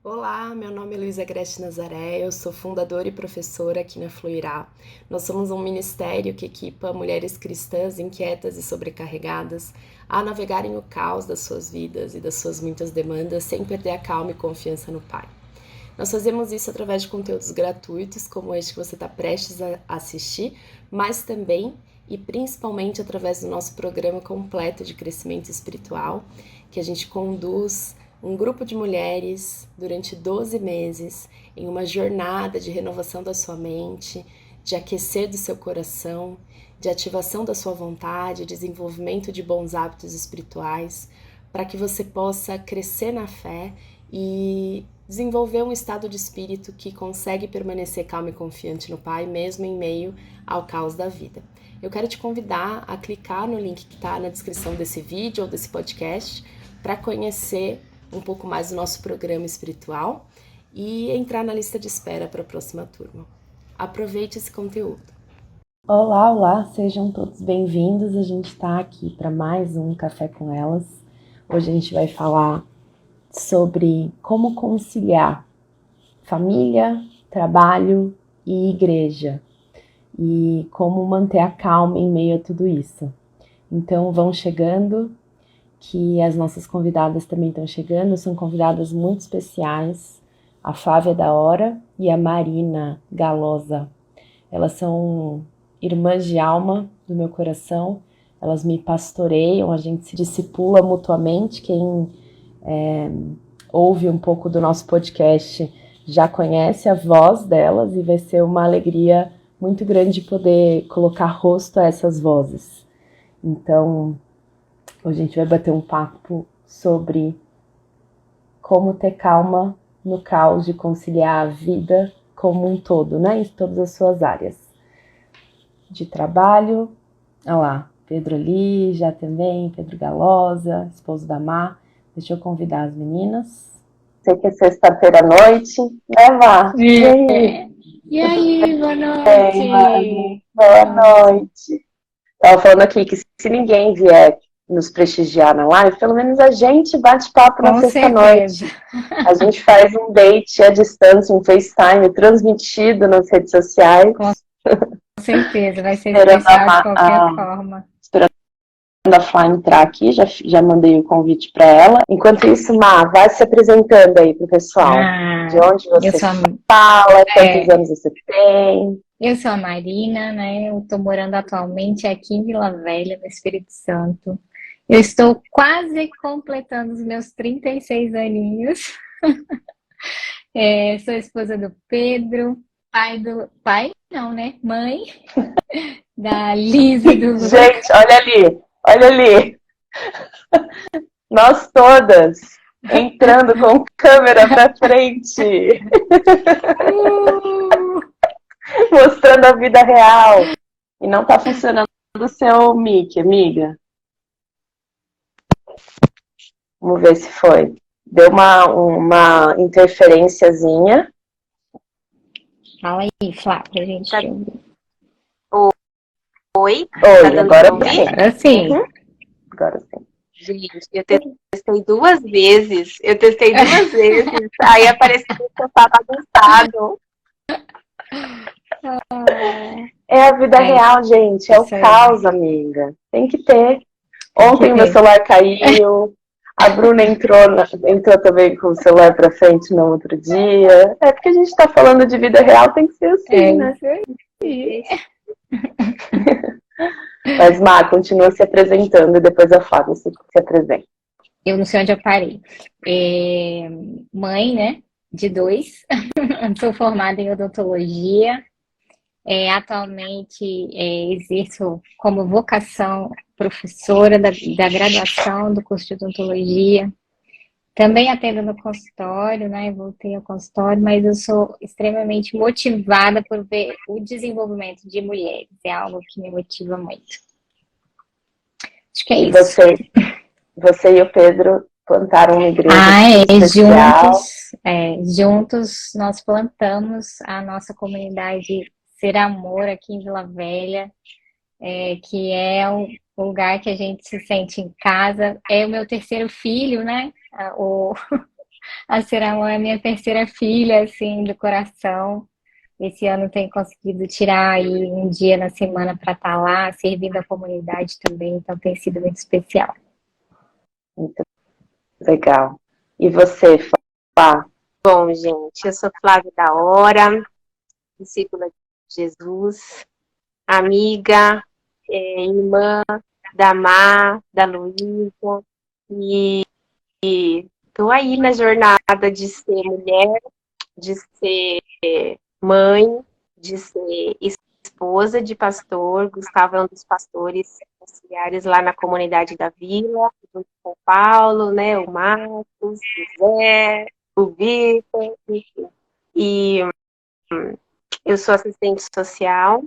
Olá, meu nome é Luísa Grete Nazaré, eu sou fundadora e professora aqui na Fluirá. Nós somos um ministério que equipa mulheres cristãs inquietas e sobrecarregadas a navegarem o caos das suas vidas e das suas muitas demandas sem perder a calma e confiança no Pai. Nós fazemos isso através de conteúdos gratuitos, como este que você está prestes a assistir, mas também e principalmente através do nosso programa completo de crescimento espiritual, que a gente conduz um grupo de mulheres durante 12 meses em uma jornada de renovação da sua mente, de aquecer do seu coração, de ativação da sua vontade, desenvolvimento de bons hábitos espirituais, para que você possa crescer na fé e desenvolver um estado de espírito que consegue permanecer calmo e confiante no Pai, mesmo em meio ao caos da vida. Eu quero te convidar a clicar no link que está na descrição desse vídeo ou desse podcast para conhecer um pouco mais do nosso programa espiritual e entrar na lista de espera para a próxima turma. Aproveite esse conteúdo. Olá, olá, sejam todos bem-vindos. A gente está aqui para mais um Café com Elas. Hoje a gente vai falar sobre como conciliar família, trabalho e igreja e como manter a calma em meio a tudo isso. Então vão chegando, que as nossas convidadas também estão chegando, são convidadas muito especiais, a Flávia da Hora e a Marina Galosa. Elas são irmãs de alma do meu coração, elas me pastoreiam, a gente se discipula mutuamente. Quem ouve um pouco do nosso podcast já conhece a voz delas e vai ser uma alegria muito grande poder colocar rosto a essas vozes. Então, hoje a gente vai bater um papo sobre como ter calma no caos de conciliar a vida como um todo, né? Em todas as suas áreas de trabalho. Olha lá, Pedro ali, já também, Pedro Galosa, esposo da Mar. Deixa eu convidar as meninas. Sei que é sexta-feira à noite, né, Mar? E aí? E aí, boa Bem, noite. boa noite. Estava falando aqui que se ninguém vier nos prestigiar na live, pelo menos a gente bate papo na Com sexta-noite. certeza. A gente faz um date à distância, um FaceTime transmitido nas redes sociais. Com certeza, vai ser Esperando especial de qualquer forma. esperando a Flá entrar aqui, já mandei o convite para ela. Enquanto isso, Má, vai se apresentando aí pro pessoal. De onde Eu você sou, fala, quantos anos você tem. eu sou a Marina, né? Eu estou morando atualmente aqui em Vila Velha, no Espírito Santo. Eu estou quase completando os meus 36 aninhos. Sou esposa do Pedro, pai não, né? Mãe da Liz e do Lucas. Gente, olha ali. Nós todas entrando com câmera para frente, mostrando a vida real. E não tá funcionando o seu mic, amiga. Vamos ver se foi. Deu uma interferenciazinha. Fala aí, Flá, pra gente ouvir. Oi, Oi, dando agora pra ouvir? sim. Agora sim. Uhum, agora sim. Gente, eu testei duas vezes. Aí apareceu que eu tava bagunçado. É a vida real, gente. É o isso aí. caos, amiga. Tem que ter. Ontem o meu celular caiu. A Bruna entrou também com o celular pra frente no outro dia. É porque a gente tá falando de vida real, tem que ser assim, né? Isso aí. Mas, Má, continua se apresentando e depois eu falo se apresenta. Eu não sei onde eu parei. Mãe, né? De dois. Sou formada em odontologia. Atualmente exerço como vocação professora da graduação do curso de odontologia. Também atendo no consultório, né? Voltei ao consultório, mas eu sou extremamente motivada por ver o desenvolvimento de mulheres. É algo que me motiva muito. Acho que é E isso. você e o Pedro plantaram uma igreja especial. Juntos nós plantamos a nossa comunidade Ser Amor aqui em Vila Velha, que é um lugar que a gente se sente em casa. É o meu terceiro filho, né? A Ciramon é minha terceira filha, assim, do coração. Esse ano tenho conseguido tirar aí um dia na semana para estar lá, servindo a comunidade também, então tem sido muito especial. Muito legal. E você, Flá? Bom, gente, eu sou Flávia da Hora, discípula de Jesus, amiga, irmã da Má, da Luísa, e estou aí na jornada de ser mulher, de ser mãe, de ser esposa de pastor. Gustavo é um dos pastores auxiliares lá na comunidade da Vila, junto com o Paulo, né, o Marcos, o Zé, o Vitor, enfim. E eu sou assistente social,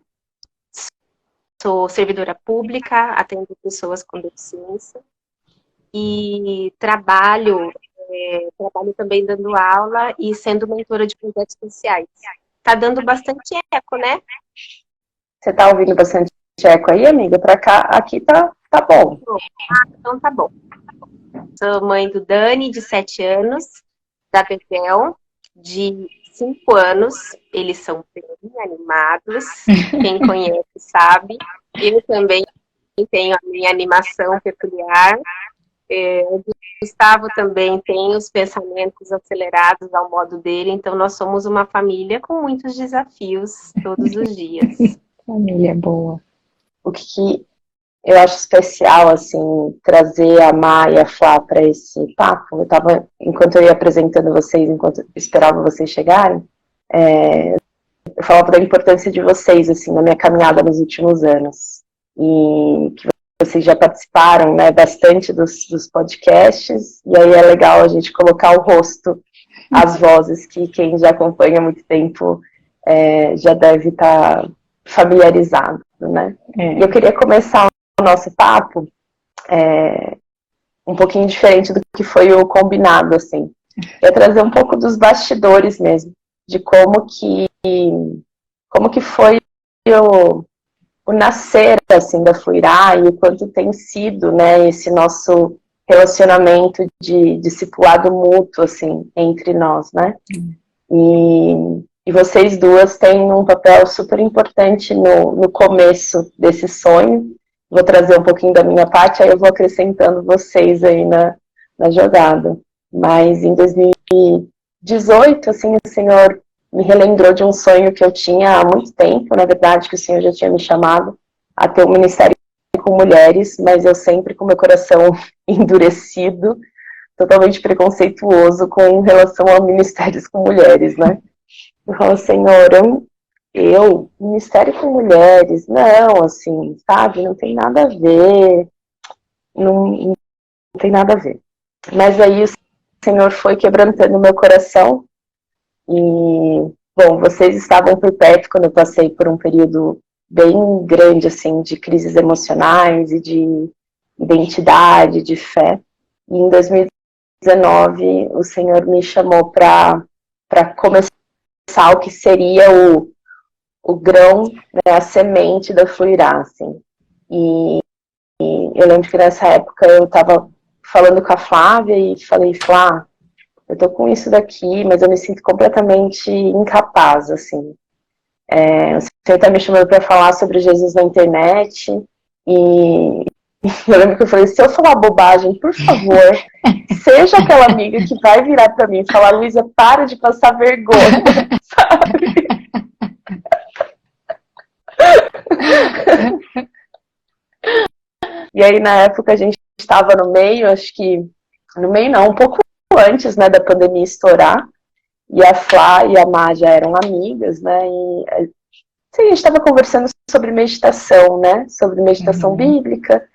sou servidora pública, atendo pessoas com deficiência e trabalho também dando aula e sendo mentora de projetos sociais. Tá dando bastante eco, né? Você tá ouvindo bastante eco aí, amiga? Pra cá, aqui tá bom. Então tá bom. Sou mãe do Dani, de 7 anos, da Bebel, de 5 anos. Eles são bem animados. Quem conhece sabe. Eu também tenho a minha animação peculiar. O Gustavo também tem os pensamentos acelerados ao modo dele. Então nós somos uma família com muitos desafios todos os dias. Família boa. O que eu acho especial, assim, trazer a Má e a Flá para esse papo, enquanto eu ia apresentando vocês, enquanto eu esperava vocês chegarem, eu falava da importância de vocês, assim, na minha caminhada nos últimos anos. E que vocês já participaram, né, bastante dos podcasts, e aí é legal a gente colocar o rosto, as vozes que quem já acompanha há muito tempo já deve estar familiarizado, né? E eu queria começar o nosso papo um pouquinho diferente do que foi o combinado, assim. É trazer um pouco dos bastidores mesmo, de como que foi o nascer, assim, da Fluirá e o quanto tem sido, né, esse nosso relacionamento de discipulado mútuo, assim, entre nós, né? E vocês duas têm um papel super importante no começo desse sonho. Vou trazer um pouquinho da minha parte, aí eu vou acrescentando vocês aí na jogada. Mas em 2018, assim, o Senhor me relembrou de um sonho que eu tinha há muito tempo, na verdade, que o Senhor já tinha me chamado a ter um ministério com mulheres, mas eu sempre com meu coração endurecido, totalmente preconceituoso com relação a ministérios com mulheres, né? Eu falo, Senhor, ministério com mulheres, não, assim, sabe, não tem nada a ver, não tem nada a ver. Mas aí o Senhor foi quebrantando meu coração e, bom, vocês estavam por perto quando eu passei por um período bem grande, assim, de crises emocionais e de identidade, de fé. E em 2019, o Senhor me chamou para começar o que seria o grão, né, a semente da Fluirá, assim. E eu lembro que nessa época eu estava falando com a Flávia e falei, Flá, eu tô com isso daqui, mas eu me sinto completamente incapaz, assim. O Senhor tá me chamando para falar sobre Jesus na internet e eu lembro que eu falei, se eu falar bobagem, por favor, seja aquela amiga que vai virar para mim e falar, Luísa, para de passar vergonha, sabe? E aí, na época, a gente estava no meio, acho que... No meio não, um pouco antes, né, da pandemia estourar. E a Flá e a Má já eram amigas, né? E assim, a gente estava conversando sobre meditação, né? Sobre meditação bíblica.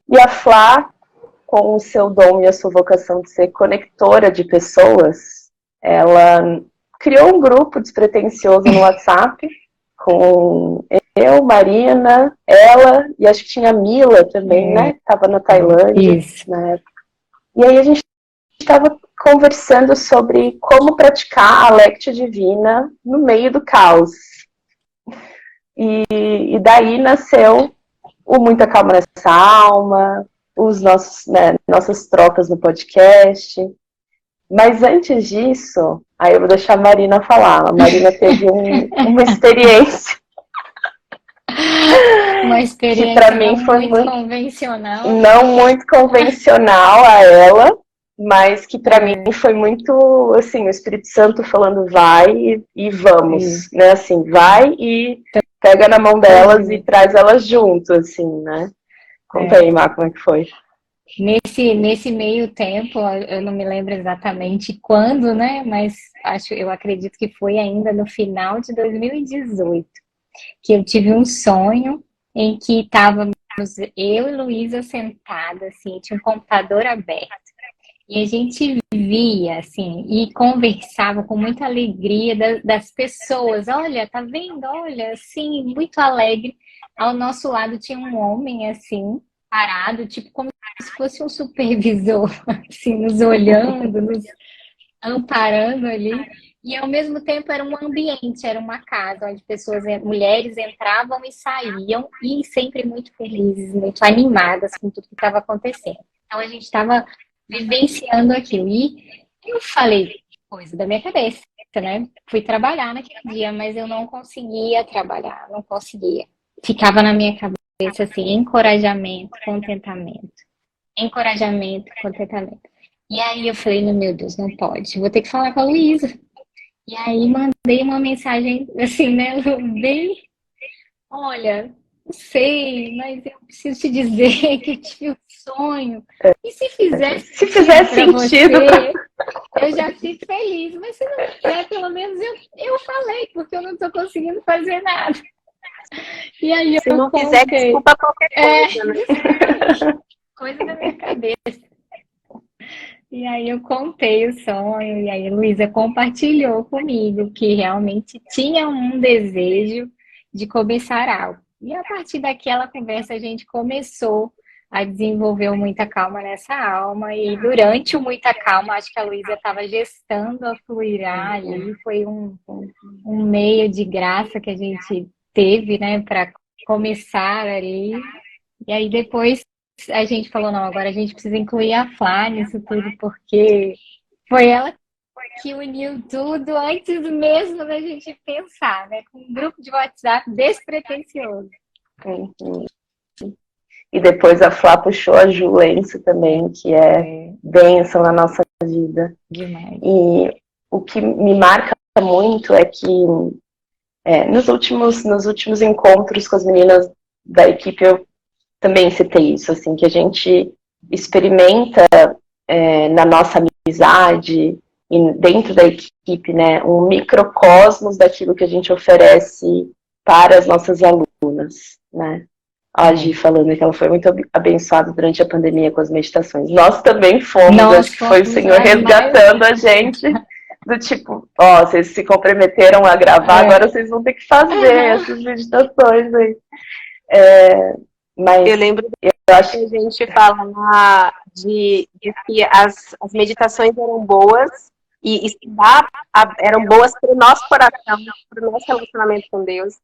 E a Flá, com o seu dom e a sua vocação de ser conectora de pessoas, ela criou um grupo despretensioso no WhatsApp com eu, Marina, ela, e acho que tinha a Mila também, né? Que estava na Tailândia na época. E aí a gente estava conversando sobre como praticar a Lectio Divina no meio do caos. E daí nasceu o Muita Calma Nessa Alma, os nossos, né, nossas trocas no podcast. Mas antes disso, aí eu vou deixar a Marina falar. A Marina teve uma experiência. Uma Que experiência para mim não foi muito convencional. não muito convencional a ela, mas que para mim foi muito assim, o Espírito Santo falando vai e vamos, né? Assim, vai e pega na mão delas e traz elas junto, assim, né? Conta aí, Má, como é que foi? Nesse meio tempo, eu não me lembro exatamente quando, né? Mas eu acredito que foi ainda no final de 2018, que eu tive um sonho em que estávamos eu e Luísa sentada, assim, tinha um computador aberto. E a gente via, assim, e conversava com muita alegria das pessoas. Olha, tá vendo? Olha, assim, muito alegre. Ao nosso lado tinha um homem, assim, parado, tipo como se fosse um supervisor, assim, nos olhando, nos amparando ali. E ao mesmo tempo era um ambiente, era uma casa onde mulheres entravam e saíam, e sempre muito felizes, muito animadas com tudo que estava acontecendo. Então a gente estava vivenciando aquilo. E eu falei, coisa da minha cabeça, né? Fui trabalhar naquele dia, mas eu não conseguia trabalhar, não conseguia. Ficava na minha cabeça assim, encorajamento, contentamento. Encorajamento, contentamento. E aí eu falei, meu Deus, não pode. Vou ter que falar com a Luísa. E aí mandei uma mensagem assim, né? Bem, olha, não sei, mas eu preciso te dizer que eu tive um sonho. E se fizer sentido pra você, eu já fico feliz. Mas se não fizer, pelo menos eu falei, porque eu não estou conseguindo fazer nada. E aí se não fizer, desculpa qualquer coisa, né? Coisa da minha cabeça. E aí eu contei o sonho, e aí a Luísa compartilhou comigo que realmente tinha um desejo de começar algo. E a partir daquela conversa a gente começou a desenvolver o Muita Calma nessa alma, e durante o Muita Calma, acho que a Luísa estava gestando a Fluirá ali, foi um meio de graça que a gente teve, né, para começar ali. E aí depois a gente falou, não, agora a gente precisa incluir a Flá nisso tudo, porque foi ela que uniu tudo antes mesmo da gente pensar, né? Com um grupo de WhatsApp despretensioso. E depois a Flá puxou a Julencio também, que é bênção na nossa vida. Demais. E o que me marca muito é que nos últimos encontros com as meninas da equipe eu também citei isso, assim, que a gente experimenta na nossa amizade e dentro da equipe, né, um microcosmos daquilo que a gente oferece para as nossas alunas, né. A Gi falando que ela foi muito abençoada durante a pandemia com as meditações. Nós também fomos, acho que foi o Senhor resgatando a gente, do tipo, vocês se comprometeram a gravar, agora vocês vão ter que fazer essas meditações aí. Mas eu lembro que a gente fala lá de que as meditações eram boas e estudar eram boas para o nosso coração, para o nosso relacionamento com Deus.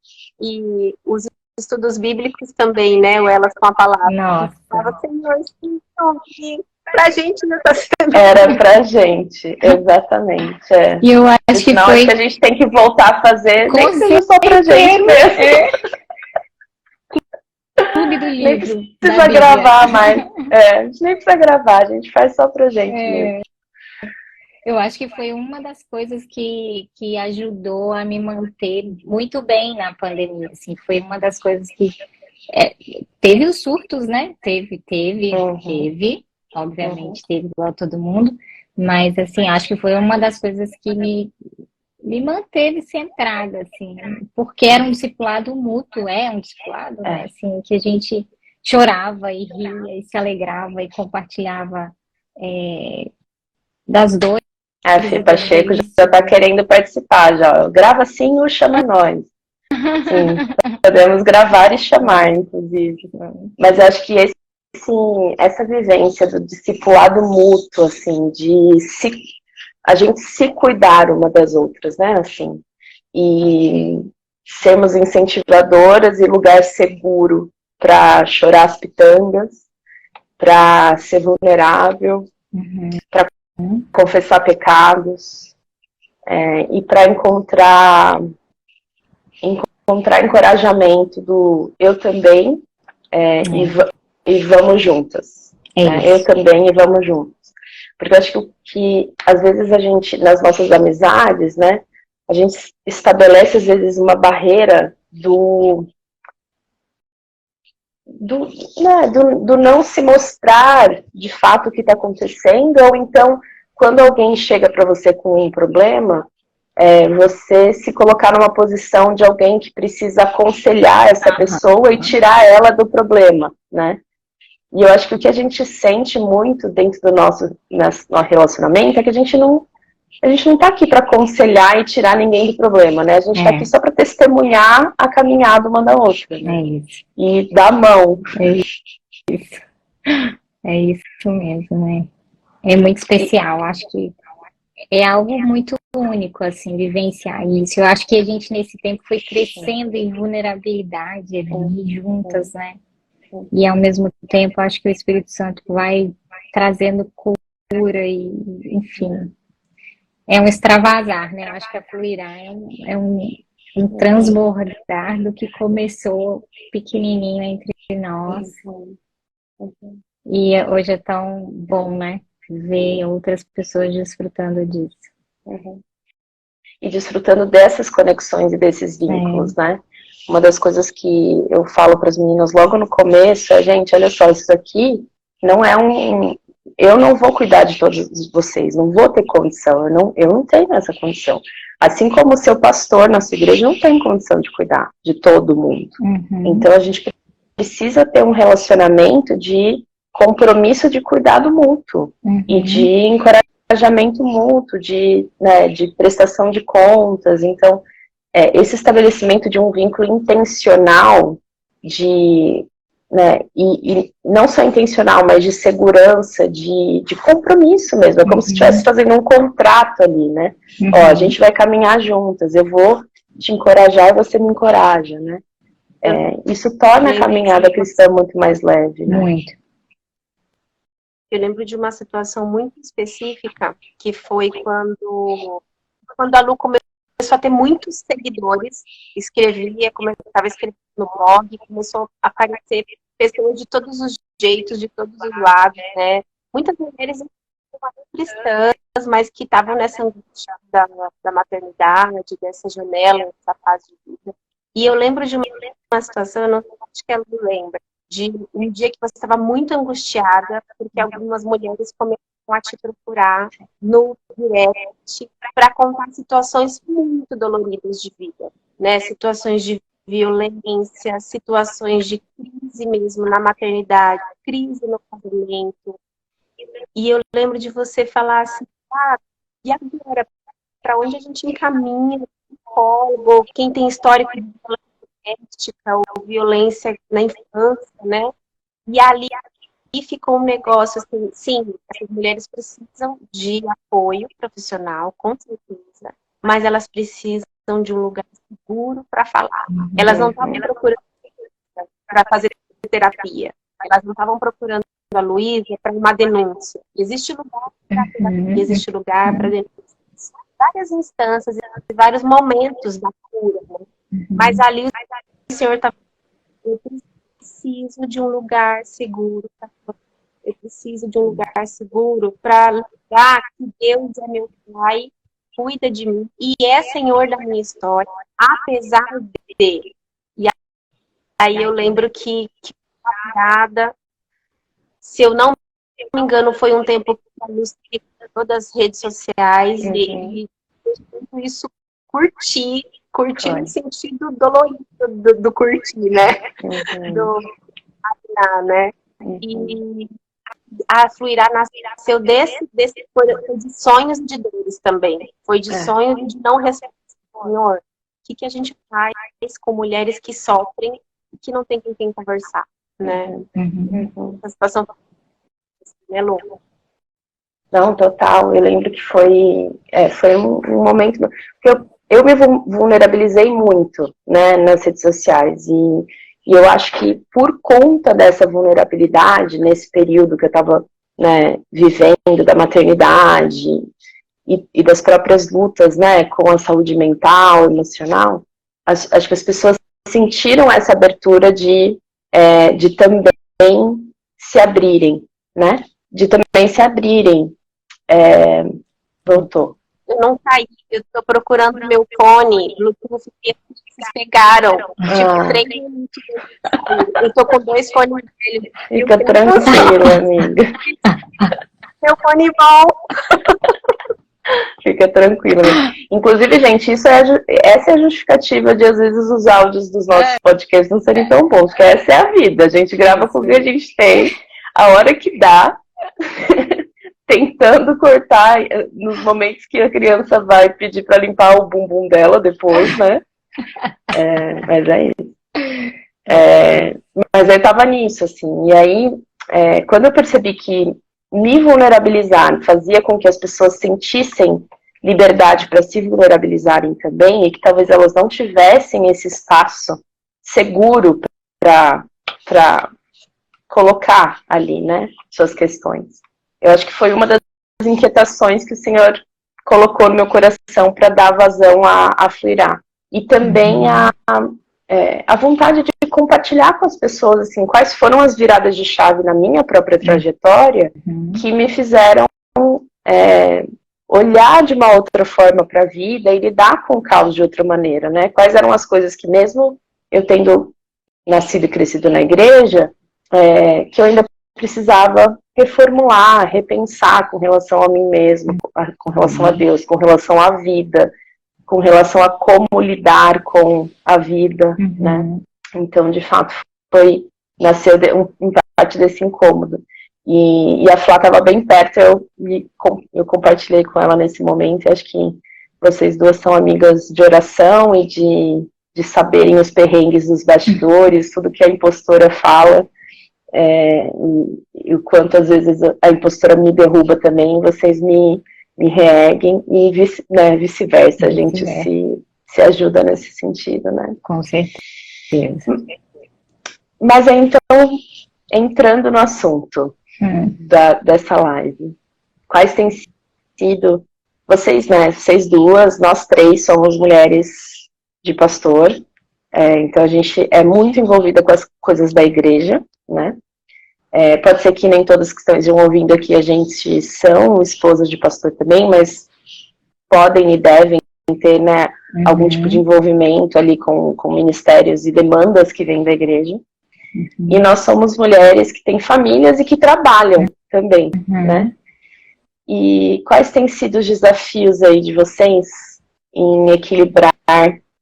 E os estudos bíblicos também, né? O Elas com a Palavra. Nossa. Fala, Senhor, pra gente nessa semana. Era pra gente, exatamente. E eu acho que acho que a gente tem que voltar a fazer, nem que seja só pra gente mesmo. Clube do livro. Nem precisa gravar mais. A gente nem precisa gravar, a gente faz só pra gente mesmo. Eu acho que foi uma das coisas que ajudou a me manter muito bem na pandemia. Assim, foi uma das coisas que teve os surtos, né? Teve, obviamente, teve igual todo mundo, mas assim, acho que foi uma das coisas que me manteve centrada, assim, porque era um discipulado mútuo, um discipulado, né? Assim, que a gente chorava e ria e se alegrava e compartilhava das dores. A Fê Pacheco já está querendo participar, já. Grava sim ou chama nós. Sim, podemos gravar e chamar, inclusive. Mas eu acho que essa vivência do discipulado mútuo, assim, de a gente se cuidar uma das outras, né, assim, e sermos incentivadoras e lugar seguro para chorar as pitangas, para ser vulnerável, para confessar pecados, e para encontrar encorajamento do eu também, e vamos juntas. Eu também e vamos juntos. Porque eu acho que às vezes a gente, nas nossas amizades, né, a gente estabelece às vezes uma barreira do não se mostrar de fato o que está acontecendo, ou então, quando alguém chega para você com um problema, você se colocar numa posição de alguém que precisa aconselhar essa pessoa e tirar ela do problema, né? E eu acho que o que a gente sente muito dentro do nosso relacionamento é que a gente não está aqui para aconselhar e tirar ninguém do problema, né? A gente está aqui só para testemunhar a caminhada uma da outra, né? E dar a mão. É isso mesmo, né? É muito especial, acho que é algo muito único, assim, vivenciar isso. Eu acho que a gente, nesse tempo, foi crescendo em vulnerabilidade ali, juntas, né? E, ao mesmo tempo, acho que o Espírito Santo vai trazendo cura e, enfim, é um extravasar, né? Eu acho que a Fluirá é um transbordar do que começou pequenininho entre nós. E hoje é tão bom, né? Ver outras pessoas desfrutando disso. E desfrutando dessas conexões e desses vínculos, né? Uma das coisas que eu falo para as meninas logo no começo é, gente, olha só, isso aqui não é eu não vou cuidar de todos vocês, não vou ter condição, eu não tenho essa condição. Assim como o seu pastor na sua igreja não tem condição de cuidar de todo mundo. Então a gente precisa ter um relacionamento de compromisso de cuidado mútuo e de encorajamento mútuo, de prestação de contas. Então, esse estabelecimento de um vínculo intencional e não só intencional, mas de segurança, de compromisso mesmo. É como se estivesse fazendo um contrato ali, né? Ó, a gente vai caminhar juntas, eu vou te encorajar e você me encoraja, né? Isso torna a caminhada cristã muito mais leve, né? Muito. Eu lembro de uma situação muito específica, que foi quando a Lu começou a ter muitos seguidores, estava escrevendo no blog, começou a aparecer pessoas de todos os jeitos, de todos os lados, né? Muitas mulheres cristãs, mas que estavam nessa angústia da maternidade, dessa janela, dessa fase de vida. E eu lembro de uma situação, eu não acho que ela me lembra, de um dia que você estava muito angustiada, porque algumas mulheres começaram a te procurar no direct para contar situações muito doloridas de vida, né? Situações de violência, situações de crise mesmo na maternidade, crise no casamento. E eu lembro de você falar assim, e agora? Para onde a gente encaminha? Psicólogo, quem tem histórico de violência doméstica ou violência na infância, né? E ali ficou um negócio assim, sim, as mulheres precisam de apoio profissional, com certeza, mas elas precisam de um lugar seguro para falar. Elas não estavam procurando para fazer terapia, elas não estavam procurando a Luísa para uma denúncia. Existe lugar para terapia, existe lugar para denúncia. Várias instâncias e vários momentos da cura, né? Mas ali o Senhor está... Eu preciso de um lugar seguro. Eu preciso de um lugar seguro para lembrar que Deus é meu Pai, cuida de mim e é Senhor da minha história, apesar de... E aí eu lembro que nada, se eu não me engano, foi um tempo que a luz todas as redes sociais e tudo isso curtir no sentido dolorido do curtir, né? Do né? E a Fluirá nasceu foi de sonhos e de dores também. Foi de sonhos de não receber o Senhor. O que a gente faz com mulheres que sofrem e que não tem com quem conversar, né? A situação é louca. Não, total. Eu lembro que foi um momento... Porque eu me vulnerabilizei muito, né, nas redes sociais. E eu acho que por conta dessa vulnerabilidade, nesse período que eu estava né, vivendo da maternidade e das próprias lutas, né, com a saúde mental, emocional, acho que as pessoas sentiram essa abertura de também se abrirem, né, de também se abrirem. Voltou. Eu não caí, eu estou procurando meu fone, Bluetooth, e eles pegaram, tipo, 3 minutos. Eu estou com 2 fones velhos. Fica tranquila, amiga. Meu fone bom. Fica tranquila. Inclusive, gente, essa é a justificativa de, às vezes, os áudios dos nossos podcasts não serem tão bons, porque essa é a vida. A gente grava com o que a gente tem, a hora que dá, tentando cortar nos momentos que a criança vai pedir para limpar o bumbum dela depois, né? Mas é isso. Mas eu tava nisso, assim. E aí, quando eu percebi que me vulnerabilizar fazia com que as pessoas sentissem liberdade para se vulnerabilizarem também, e que talvez elas não tivessem esse espaço seguro para colocar ali, né, suas questões. Eu acho que foi uma das inquietações que o Senhor colocou no meu coração para dar vazão a fluirá. E também a vontade de compartilhar com as pessoas, assim, quais foram as viradas de chave na minha própria trajetória que me fizeram olhar de uma outra forma para a vida e lidar com o caos de outra maneira, né? Quais eram as coisas que, mesmo eu tendo nascido e crescido na igreja, que eu ainda precisava reformular, repensar com relação a mim mesmo, com relação a Deus, com relação à vida, com relação a como lidar com a vida, né? Então, de fato, nasceu um parte desse incômodo. E a Flá estava bem perto, eu compartilhei com ela nesse momento, e acho que vocês duas são amigas de oração e de saberem os perrengues dos bastidores, tudo que a impostora fala, e o quanto às vezes a impostora me derruba também, vocês me reerguem, e vice-versa, a gente se ajuda nesse sentido, né? Com certeza. Mas aí, então, entrando no assunto dessa live, quais têm sido, vocês, né, vocês duas, nós três somos mulheres de pastor, então a gente é muito envolvida com as coisas da igreja, né? Pode ser que nem todas que estão ouvindo aqui a gente são esposas de pastor também, mas podem e devem ter, né, algum tipo de envolvimento ali com ministérios e demandas que vêm da igreja. E nós somos mulheres que têm famílias e que trabalham também, né? E quais têm sido os desafios aí de vocês em equilibrar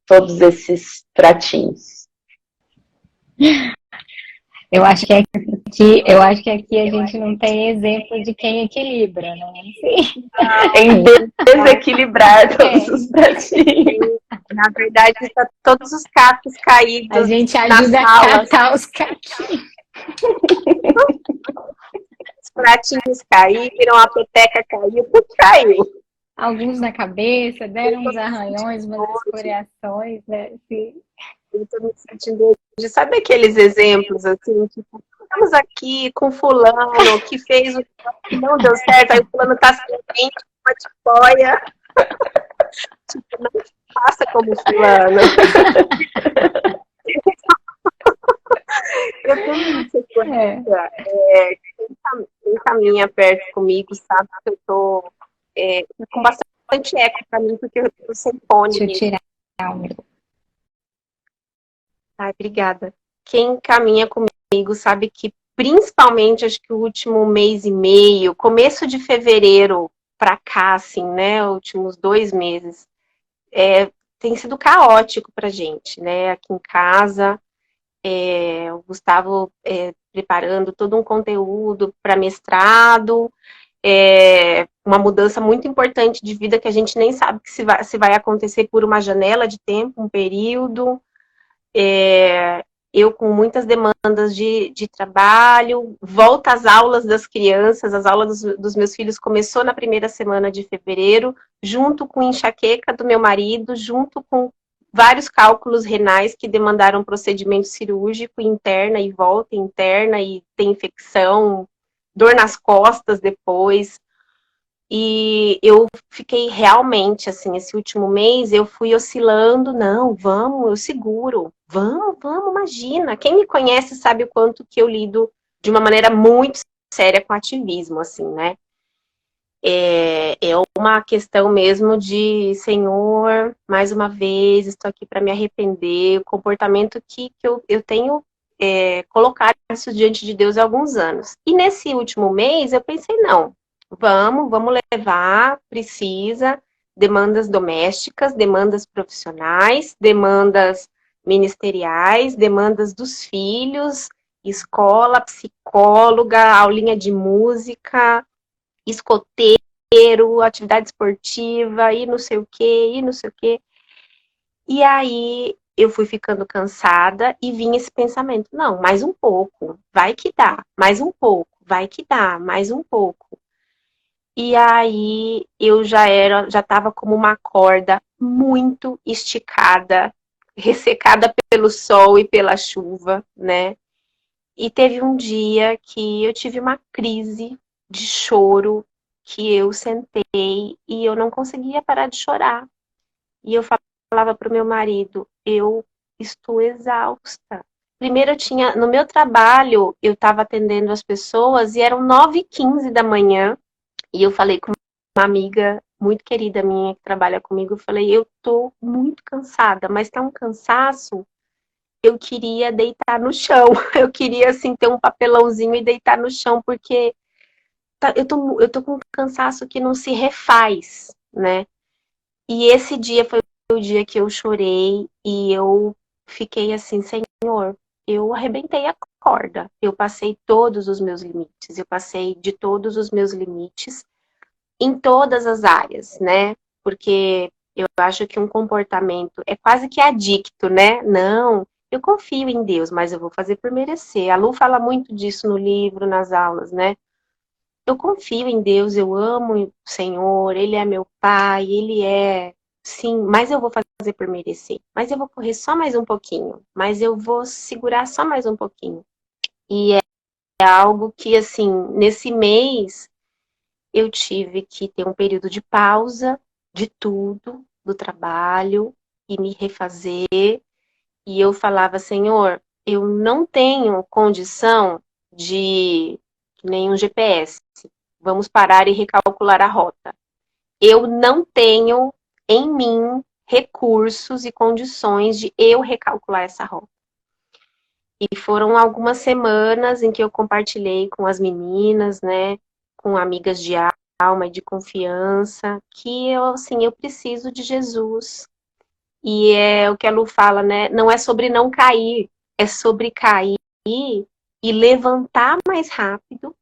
todos esses pratinhos? Eu acho que aqui a gente não tem exemplo de quem equilibra, né? Em desequilibrar todos os pratinhos. Na verdade, está todos os cacos caídos. A gente ajuda a catar os caquinhos. Os pratinhos caíram, a peteca caiu, tudo caiu. Alguns na cabeça, deram uns arranhões, umas escoriações, né? Assim. Eu tô me sentindo... Sabe aqueles exemplos, assim, tipo, estamos aqui com fulano que fez o que não deu certo, aí o fulano tá sem uma tipóia. Tipo, não faça como fulano. Eu tenho muita coisa. Quem caminha perto comigo sabe que eu tô com bastante eco pra mim, porque eu tô sem fone. Deixa eu tirar o meu. Ai, obrigada. Quem caminha comigo sabe que, principalmente, acho que o último mês e meio, começo de fevereiro pra cá, assim, né, últimos 2 meses, tem sido caótico pra gente, né, aqui em casa, o Gustavo preparando todo um conteúdo para mestrado, uma mudança muito importante de vida que a gente nem sabe que se vai acontecer por uma janela de tempo, um período, eu com muitas demandas de trabalho, volta às aulas das crianças, as aulas dos meus filhos começou na primeira semana de fevereiro, junto com enxaqueca do meu marido, junto com vários cálculos renais que demandaram procedimento cirúrgico interna e volta interna, e tem infecção, dor nas costas depois. E eu fiquei realmente, assim, esse último mês, eu fui oscilando, não, vamos, eu seguro, vamos, imagina. Quem me conhece sabe o quanto que eu lido de uma maneira muito séria com ativismo, assim, né? É uma questão mesmo de, Senhor, mais uma vez, estou aqui para me arrepender, o comportamento que eu tenho colocado isso diante de Deus há alguns anos. E nesse último mês eu pensei, não, vamos levar, precisa, demandas domésticas, demandas profissionais, demandas ministeriais, demandas dos filhos, escola, psicóloga, aulinha de música, escoteiro, atividade esportiva, e não sei o quê, e não sei o quê. E aí eu fui ficando cansada e vinha esse pensamento, não, mais um pouco, vai que dá, mais um pouco, vai que dá, mais um pouco. E aí eu já estava como uma corda muito esticada, ressecada pelo sol e pela chuva, né? E teve um dia que eu tive uma crise de choro, que eu sentei e eu não conseguia parar de chorar. E eu falava para o meu marido, eu estou exausta. Primeiro no meu trabalho, eu estava atendendo as pessoas e eram 9h15 da manhã. E eu falei com uma amiga muito querida minha que trabalha comigo, eu falei, eu tô muito cansada, mas tá um cansaço, eu queria deitar no chão. Eu queria, assim, ter um papelãozinho e deitar no chão, porque eu tô com um cansaço que não se refaz, né? E esse dia foi o dia que eu chorei e eu fiquei assim, Senhor, eu arrebentei a corda. Eu passei todos os meus limites, eu passei de todos os meus limites em todas as áreas, né? Porque eu acho que um comportamento é quase que adicto, né? Não, eu confio em Deus, mas eu vou fazer por merecer. A Lu fala muito disso no livro, nas aulas, né? Eu confio em Deus, eu amo o Senhor, Ele é meu Pai, Ele é, sim, mas eu vou fazer por merecer. Mas eu vou correr só mais um pouquinho, mas eu vou segurar só mais um pouquinho. E é algo que, assim, nesse mês eu tive que ter um período de pausa de tudo, do trabalho, e me refazer. E eu falava, Senhor, eu não tenho condição de nenhum GPS. Vamos parar e recalcular a rota. Eu não tenho em mim recursos e condições de eu recalcular essa rota. E foram algumas semanas em que eu compartilhei com as meninas, né, com amigas de alma e de confiança, que eu, assim, eu preciso de Jesus. E é o que a Lu fala, né, não é sobre não cair, é sobre cair e levantar mais rápido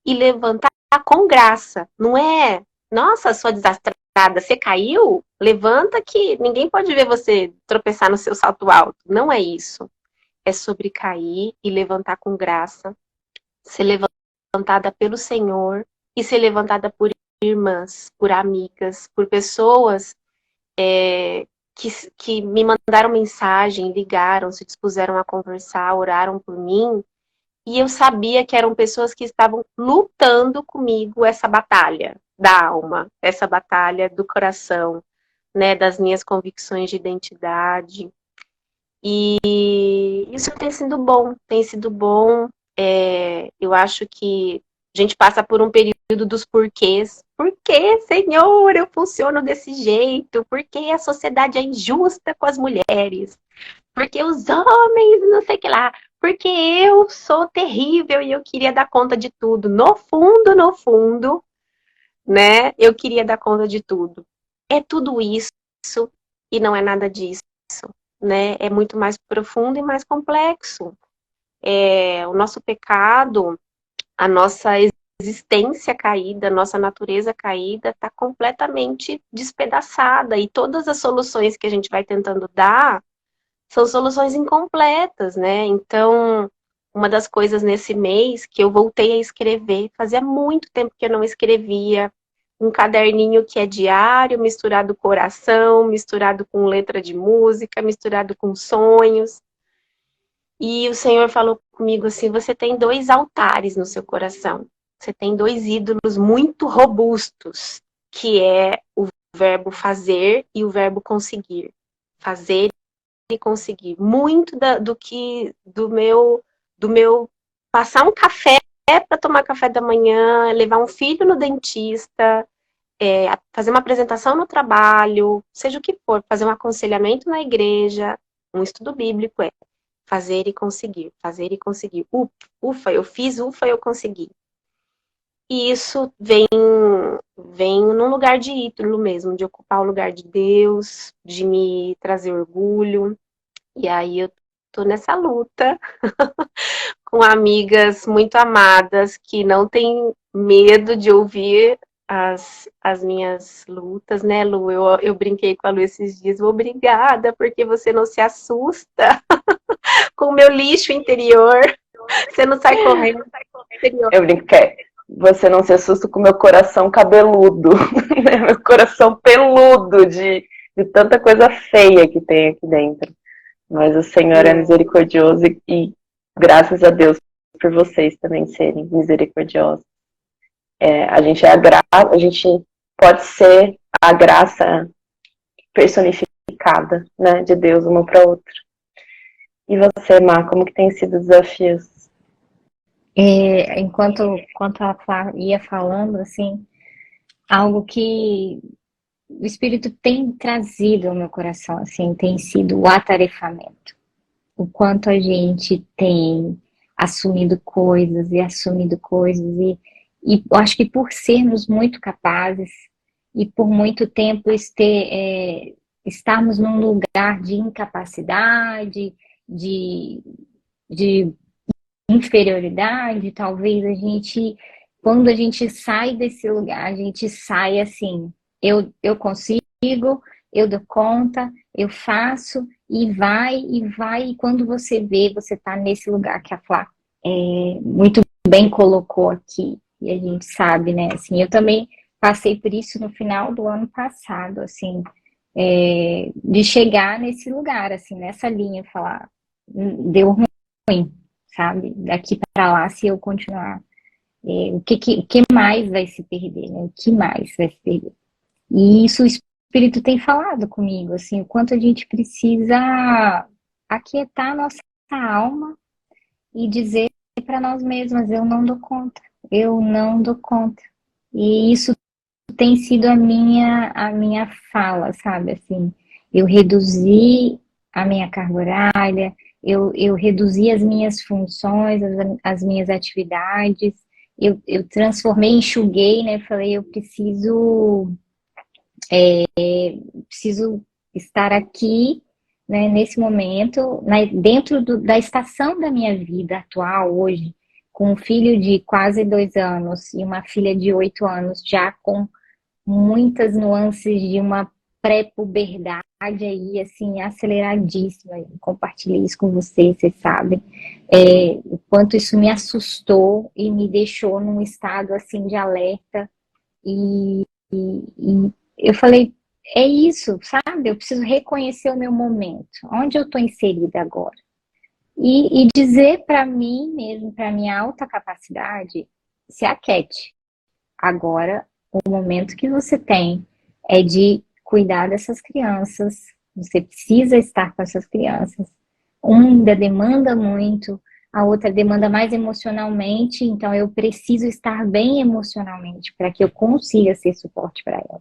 e levantar com graça. Não é, nossa, sua desastrada, você caiu? Levanta que ninguém pode ver você tropeçar no seu salto alto. Não é isso. É sobre cair e levantar com graça, ser levantada pelo Senhor e ser levantada por irmãs, por amigas, por pessoas que me mandaram mensagem, ligaram, se dispuseram a conversar, oraram por mim. E eu sabia que eram pessoas que estavam lutando comigo essa batalha da alma, essa batalha do coração, né, das minhas convicções de identidade. E isso tem sido bom, tem sido bom. Eu acho que a gente passa por um período dos porquês. Por que, Senhor, eu funciono desse jeito? Por que a sociedade é injusta com as mulheres? Porque os homens, não sei o que lá. Porque eu sou terrível e eu queria dar conta de tudo. No fundo, né? Eu queria dar conta de tudo. É tudo isso e não é nada disso, né? É muito mais profundo e mais complexo. O nosso pecado, a nossa existência caída, a nossa natureza caída está completamente despedaçada e todas as soluções que a gente vai tentando dar são soluções incompletas, né? Então, uma das coisas nesse mês que eu voltei a escrever, fazia muito tempo que eu não escrevia, um caderninho que é diário, misturado com oração, misturado com letra de música, misturado com sonhos. E o Senhor falou comigo assim, você tem 2 altares no seu coração. você tem dois ídolos muito robustos, que é o verbo fazer e o verbo conseguir. Fazer e conseguir. Muito do meu passar um café para tomar café da manhã, levar um filho no dentista, fazer uma apresentação no trabalho, seja o que for, fazer um aconselhamento na igreja, um estudo bíblico, fazer e conseguir, fazer e conseguir. Ufa, eu fiz, ufa, eu consegui. E isso vem num lugar de ídolo mesmo, de ocupar o lugar de Deus, de me trazer orgulho. E aí eu tô nessa luta com amigas muito amadas que não têm medo de ouvir as minhas lutas, né, Lu? Eu brinquei com a Lu esses dias, obrigada, porque você não se assusta com o meu lixo interior, você não sai correndo, interior. Eu brinco que você não se assusta com o meu coração cabeludo, né? Meu coração peludo de tanta coisa feia que tem aqui dentro. Mas o Senhor é misericordioso e graças a Deus por vocês também serem misericordiosos. A gente pode ser a graça personificada, né, de Deus uma para outra. E você, Má, como que tem sido os desafios? Enquanto a Flá ia falando, assim, algo que o Espírito tem trazido ao meu coração, assim, tem sido o atarefamento. O quanto a gente tem assumido coisas, e eu acho que por sermos muito capazes e por muito tempo estarmos num lugar de incapacidade, de inferioridade, talvez quando a gente sai desse lugar, a gente sai assim, eu consigo, eu dou conta, eu faço, e vai, e quando você vê, você está nesse lugar que a Flá muito bem colocou aqui, e a gente sabe, né, assim, eu também passei por isso no final do ano passado, assim, de chegar nesse lugar, assim, nessa linha, falar, deu ruim, sabe, daqui para lá, se eu continuar, o que mais vai se perder, né, o que mais vai se perder? E isso o Espírito tem falado comigo, assim, o quanto a gente precisa aquietar a nossa alma e dizer para nós mesmas, eu não dou conta, eu não dou conta. E isso tem sido a minha fala, sabe, assim, eu reduzi a minha carga horária, eu reduzi as minhas funções, as minhas atividades, eu transformei, enxuguei, né, falei, eu preciso estar aqui, né, nesse momento, dentro da estação da minha vida atual, hoje, com um filho de quase 2 anos e uma filha de 8 anos, já com muitas nuances de uma pré-puberdade aí, assim, aceleradíssima. Eu compartilhei isso com vocês sabem, o quanto isso me assustou e me deixou num estado, assim, de alerta e eu falei, é isso, sabe? Eu preciso reconhecer o meu momento, onde eu estou inserida agora. E dizer para mim mesmo, para minha alta capacidade, se aquiete. Agora, o momento que você tem é de cuidar dessas crianças, você precisa estar com essas crianças. Uma ainda demanda muito, a outra demanda mais emocionalmente, então eu preciso estar bem emocionalmente para que eu consiga ser suporte para ela.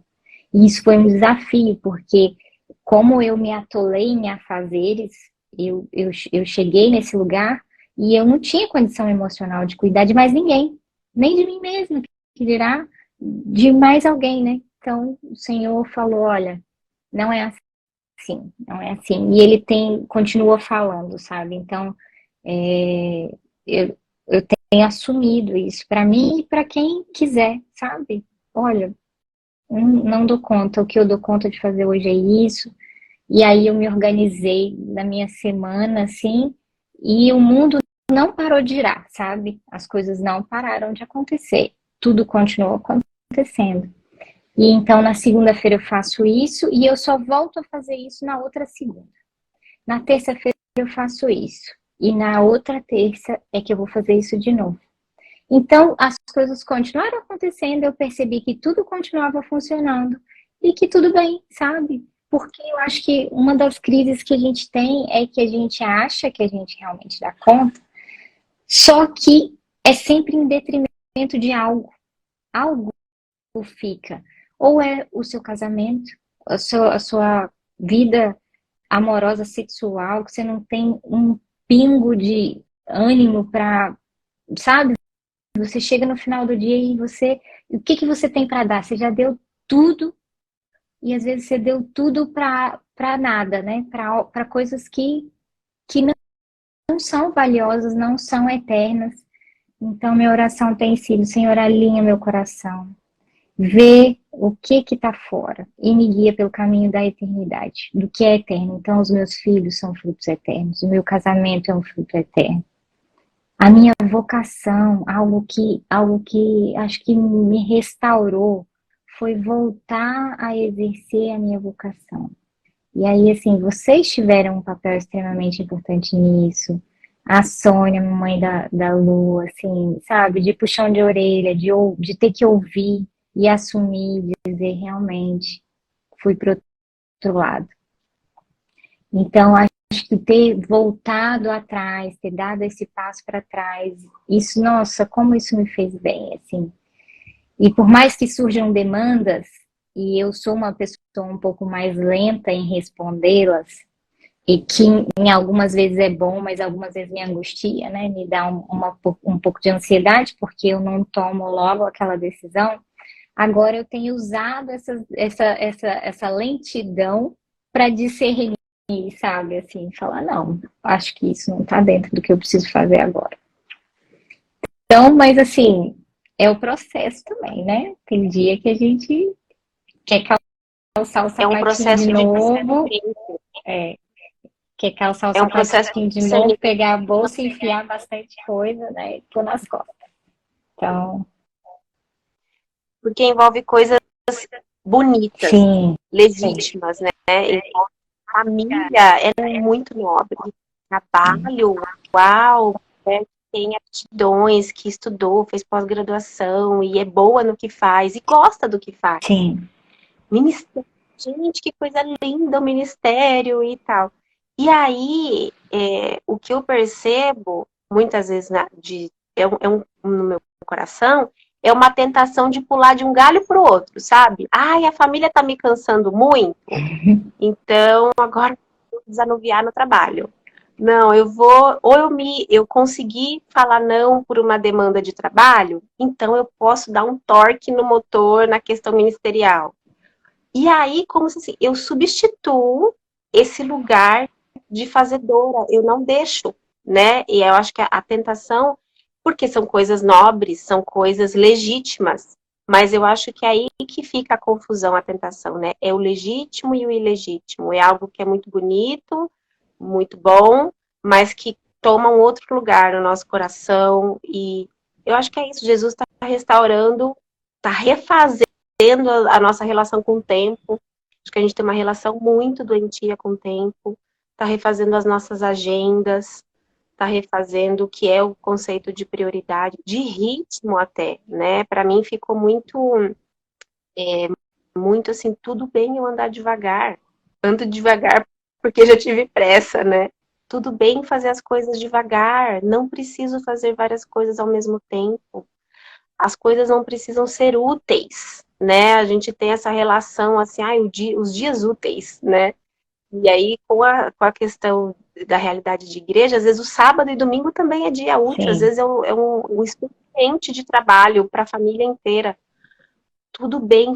E isso foi um desafio, porque como eu me atolei em afazeres, eu cheguei nesse lugar e eu não tinha condição emocional de cuidar de mais ninguém, nem de mim mesma, que dirá de mais alguém, né? Então o Senhor falou, olha, não é assim, não é assim. E ele continua falando, sabe? Então eu tenho assumido isso para mim e para quem quiser, sabe? Olha, não dou conta, o que eu dou conta de fazer hoje é isso. E aí eu me organizei na minha semana, assim, e o mundo não parou de girar, sabe? As coisas não pararam de acontecer. Tudo continuou acontecendo. E então na segunda-feira eu faço isso e eu só volto a fazer isso na outra segunda. Na terça-feira eu faço isso. E na outra terça é que eu vou fazer isso de novo. Então, as coisas continuaram acontecendo, eu percebi que tudo continuava funcionando e que tudo bem, sabe? Porque eu acho que uma das crises que a gente tem é que a gente acha que a gente realmente dá conta, só que é sempre em detrimento de algo. Algo fica. Ou é o seu casamento, a sua vida amorosa, sexual, que você não tem um pingo de ânimo para, sabe? Você chega no final do dia e o que que você tem para dar? Você já deu tudo e às vezes você deu tudo para nada, né? Para coisas que não são valiosas, não são eternas. Então, minha oração tem sido: Senhor, alinha meu coração, vê o que está fora e me guia pelo caminho da eternidade, do que é eterno. Então, os meus filhos são frutos eternos, o meu casamento é um fruto eterno. A minha vocação, algo que acho que me restaurou, foi voltar a exercer a minha vocação. E aí, assim, vocês tiveram um papel extremamente importante nisso. A Sônia, mamãe da Lu, assim, sabe? De puxão de orelha, de ter que ouvir e assumir, dizer realmente, fui pro outro lado. Então, acho que ter voltado atrás, ter dado esse passo para trás, isso, nossa, como isso me fez bem, assim. E por mais que surjam demandas, e eu sou uma pessoa um pouco mais lenta em respondê-las, e que em algumas vezes é bom, mas algumas vezes me angustia, né? Me dá um pouco de ansiedade, porque eu não tomo logo aquela decisão. Agora eu tenho usado essa lentidão para discernir, sabe? Assim, falar, não, acho que isso não está dentro do que eu preciso fazer agora. Então, mas assim, é o processo também, né? Tem dia que a gente quer calçar o É um sapatinho processo de de novo, discernimento. quer calçar o É um processo sapatinho de de novo, discernimento, pegar a bolsa e enfiar bastante coisa, né? E pôr nas costas. Então, porque envolve coisas bonitas, sim, sim, legítimas, né? Envolve família, é muito nobre. Trabalho, uau, né? Tem aptidões, que estudou, fez pós-graduação e é boa no que faz e gosta do que faz. sim. Ministério, gente, que coisa linda o ministério e tal. E aí, o que eu percebo, muitas vezes, no meu coração, é uma tentação de pular de um galho para o outro, sabe? Ai, a família tá me cansando muito, então agora eu vou desanuviar no trabalho. Não, eu vou, ou eu consegui falar não por uma demanda de trabalho, então eu posso dar um torque no motor na questão ministerial. E aí, como se assim, eu substituo esse lugar de fazedora, eu não deixo, né? E eu acho que a tentação, porque são coisas nobres, são coisas legítimas, mas eu acho que é aí que fica a confusão, a tentação, né? É o legítimo e o ilegítimo, é algo que é muito bonito, muito bom, mas que toma um outro lugar no nosso coração, e eu acho que é isso, Jesus está restaurando, está refazendo a nossa relação com o tempo. Acho que a gente tem uma relação muito doentia com o tempo. Está refazendo as nossas agendas, está refazendo o que é o conceito de prioridade, de ritmo até, né? Para mim ficou muito assim, tudo bem eu andar devagar. Ando devagar porque já tive pressa, né? Tudo bem fazer as coisas devagar, não preciso fazer várias coisas ao mesmo tempo. As coisas não precisam ser úteis, né? A gente tem essa relação assim, os dias úteis, né? E aí, com a questão da realidade de igreja, às vezes o sábado e domingo também é dia útil, às Sim. vezes é um expediente de trabalho para a família inteira. Tudo bem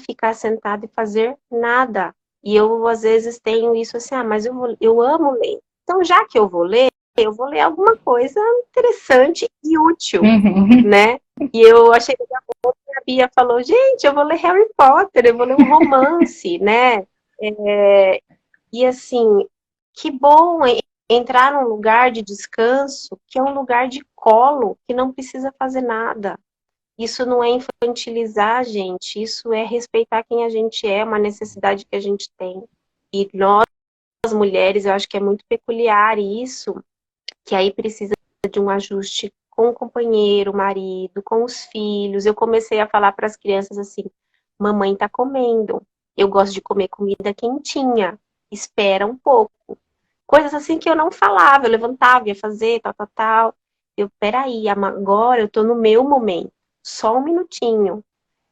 ficar sentado e fazer nada. E eu, às vezes, tenho isso assim, mas eu amo ler. Então, já que eu vou ler alguma coisa interessante e útil, Uhum. né? E eu achei que a Bia falou, gente, eu vou ler Harry Potter, eu vou ler um romance, né? E assim, que bom entrar num lugar de descanso, que é um lugar de colo, que não precisa fazer nada. Isso não é infantilizar a gente, isso é respeitar quem a gente é, uma necessidade que a gente tem. E nós, mulheres, eu acho que é muito peculiar isso, que aí precisa de um ajuste com o companheiro, o marido, com os filhos. Eu comecei a falar para as crianças assim: mamãe tá comendo. Eu gosto de comer comida quentinha. Espera um pouco. Coisas assim que eu não falava, eu levantava, ia fazer, tal, tal, tal. Peraí, agora eu tô no meu momento. Só um minutinho.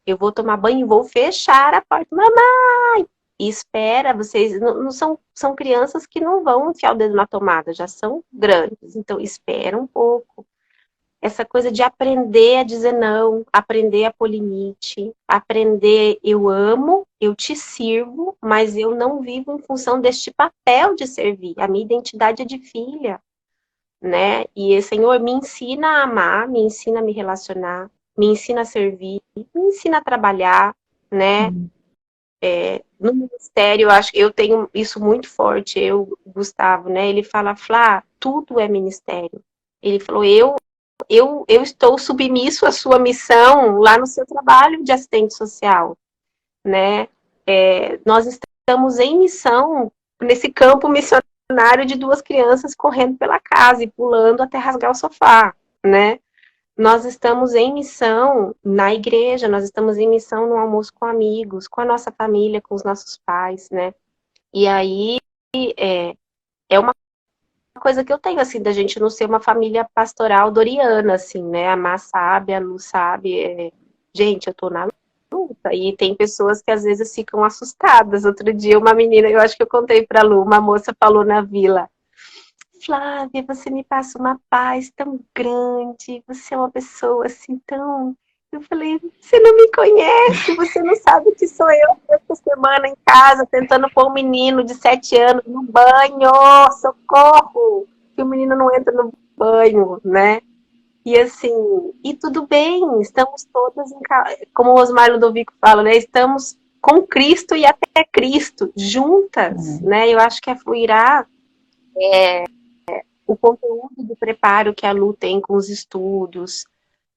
Eu vou tomar banho e vou fechar a porta. Mamãe! E espera, vocês não são crianças que não vão enfiar o dedo na tomada, já são grandes. Então, espera um pouco. Essa coisa de aprender a dizer não, aprender a pôr limite, aprender eu amo, eu te sirvo, mas eu não vivo em função deste papel de servir. A minha identidade é de filha, né? E Senhor, me ensina a amar, me ensina a me relacionar, me ensina a servir, me ensina a trabalhar, né? No ministério, eu acho que eu tenho isso muito forte, Gustavo, né? Ele fala, Flá, tudo é ministério. Ele falou, eu estou submisso à sua missão lá no seu trabalho de assistente social, né? Nós estamos em missão nesse campo missionário de duas crianças correndo pela casa e pulando até rasgar o sofá, né? Nós estamos em missão na igreja, nós estamos em missão no almoço com amigos, com a nossa família, com os nossos pais, né? E aí é uma coisa que eu tenho, assim, da gente não ser uma família pastoral doriana, assim, né? A Má sabe, a Lu sabe. Gente, eu tô na luta. E tem pessoas que às vezes ficam assustadas. Outro dia, uma menina, eu acho que eu contei pra Lu, uma moça falou na vila: Flávia, você me passa uma paz tão grande, você é uma pessoa assim tão... Eu falei, você não me conhece, você não sabe que sou eu essa semana em casa, tentando pôr um menino de 7 anos no banho, socorro, que o menino não entra no banho, né? E assim, e tudo bem, estamos todas, como o Osmar Ludovico fala, né? Estamos com Cristo e até Cristo, juntas, né? Eu acho que a Fluirá o conteúdo do preparo que a Lu tem com os estudos,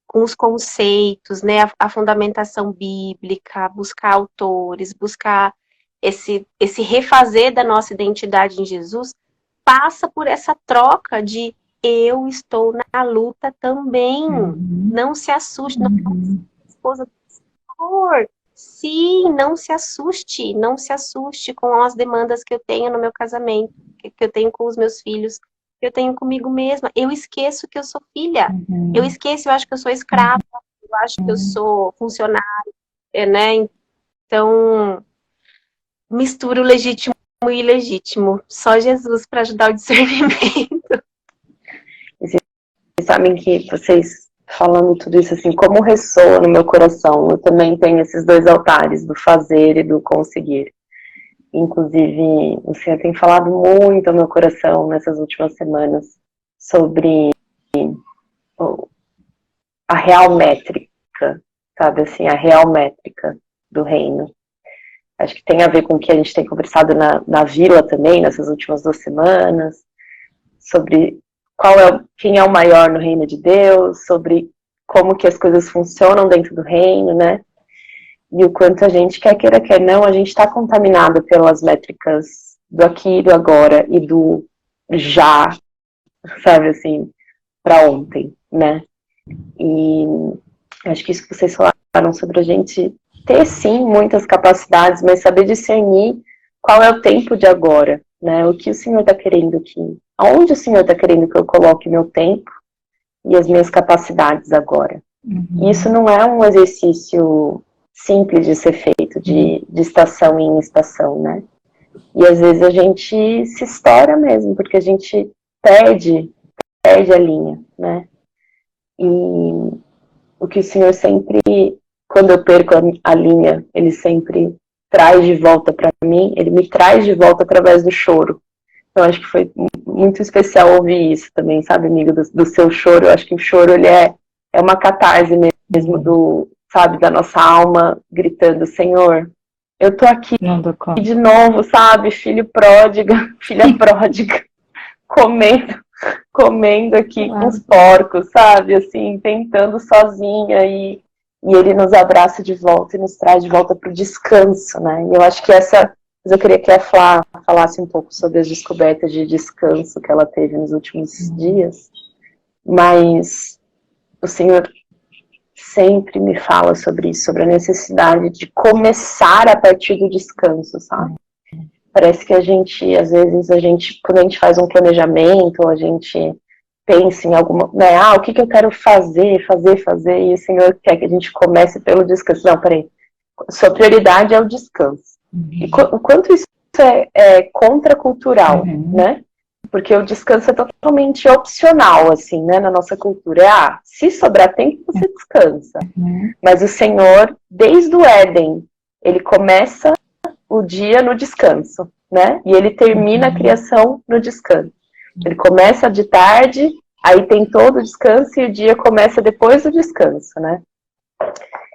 com os conceitos, né, a fundamentação bíblica, buscar autores, buscar esse refazer da nossa identidade em Jesus, passa por essa troca de eu estou na luta também. Não se assuste, não esposa do Senhor. Sim, não se assuste com as demandas que eu tenho no meu casamento, que eu tenho com os meus filhos, que eu tenho comigo mesma. Eu esqueço que eu sou filha. Eu acho que eu sou escrava, eu acho que eu sou funcionária, né? Então, misturo legítimo e ilegítimo. Só Jesus para ajudar o discernimento. Vocês sabem que vocês falando tudo isso assim, como ressoa no meu coração. Eu também tenho esses dois altares, do fazer e do conseguir. Inclusive, o Senhor tem falado muito ao meu coração nessas últimas semanas sobre a real métrica, sabe assim, a real métrica do reino. Acho que tem a ver com o que a gente tem conversado na vila também, nessas últimas 2 semanas, sobre quem é o maior no reino de Deus, sobre como que as coisas funcionam dentro do reino, né? E o quanto a gente, quer queira, quer não, a gente está contaminado pelas métricas do aqui e do agora e do já, sabe assim, para ontem, né? E acho que isso que vocês falaram sobre a gente ter, sim, muitas capacidades, mas saber discernir qual é o tempo de agora, né? O que o Senhor está querendo aonde o Senhor está querendo que eu coloque meu tempo e as minhas capacidades agora. E isso não é um exercício simples de ser feito, de estação em estação, né? E às vezes a gente se estoura mesmo, porque a gente perde a linha, né? E o que o Senhor sempre, quando eu perco a linha, Ele sempre traz de volta para mim, Ele me traz de volta através do choro. Então acho que foi muito especial ouvir isso também, sabe, amiga, do seu choro. Eu acho que o choro, ele é uma catarse mesmo sabe, da nossa alma, gritando, Senhor, eu tô aqui de novo, sabe, filha pródiga, comendo aqui com os porcos, sabe, assim, tentando sozinha, e Ele nos abraça de volta e nos traz de volta pro descanso, né, e eu acho que eu queria que a Flá falasse um pouco sobre as descobertas de descanso que ela teve nos últimos dias, mas o Senhor sempre me fala sobre isso, sobre a necessidade de começar a partir do descanso, sabe? Parece que às vezes, quando a gente faz um planejamento, a gente pensa em alguma, né, o que eu quero fazer, e o Senhor quer que a gente comece pelo descanso. Não, peraí, sua prioridade é o descanso. E o quanto isso é contracultural, né? Porque o descanso é totalmente opcional, assim, né, na nossa cultura. Se sobrar tempo, você descansa. Mas o Senhor, desde o Éden, ele começa o dia no descanso, né? E ele termina a criação no descanso. Ele começa de tarde, aí tem todo o descanso e o dia começa depois do descanso, né?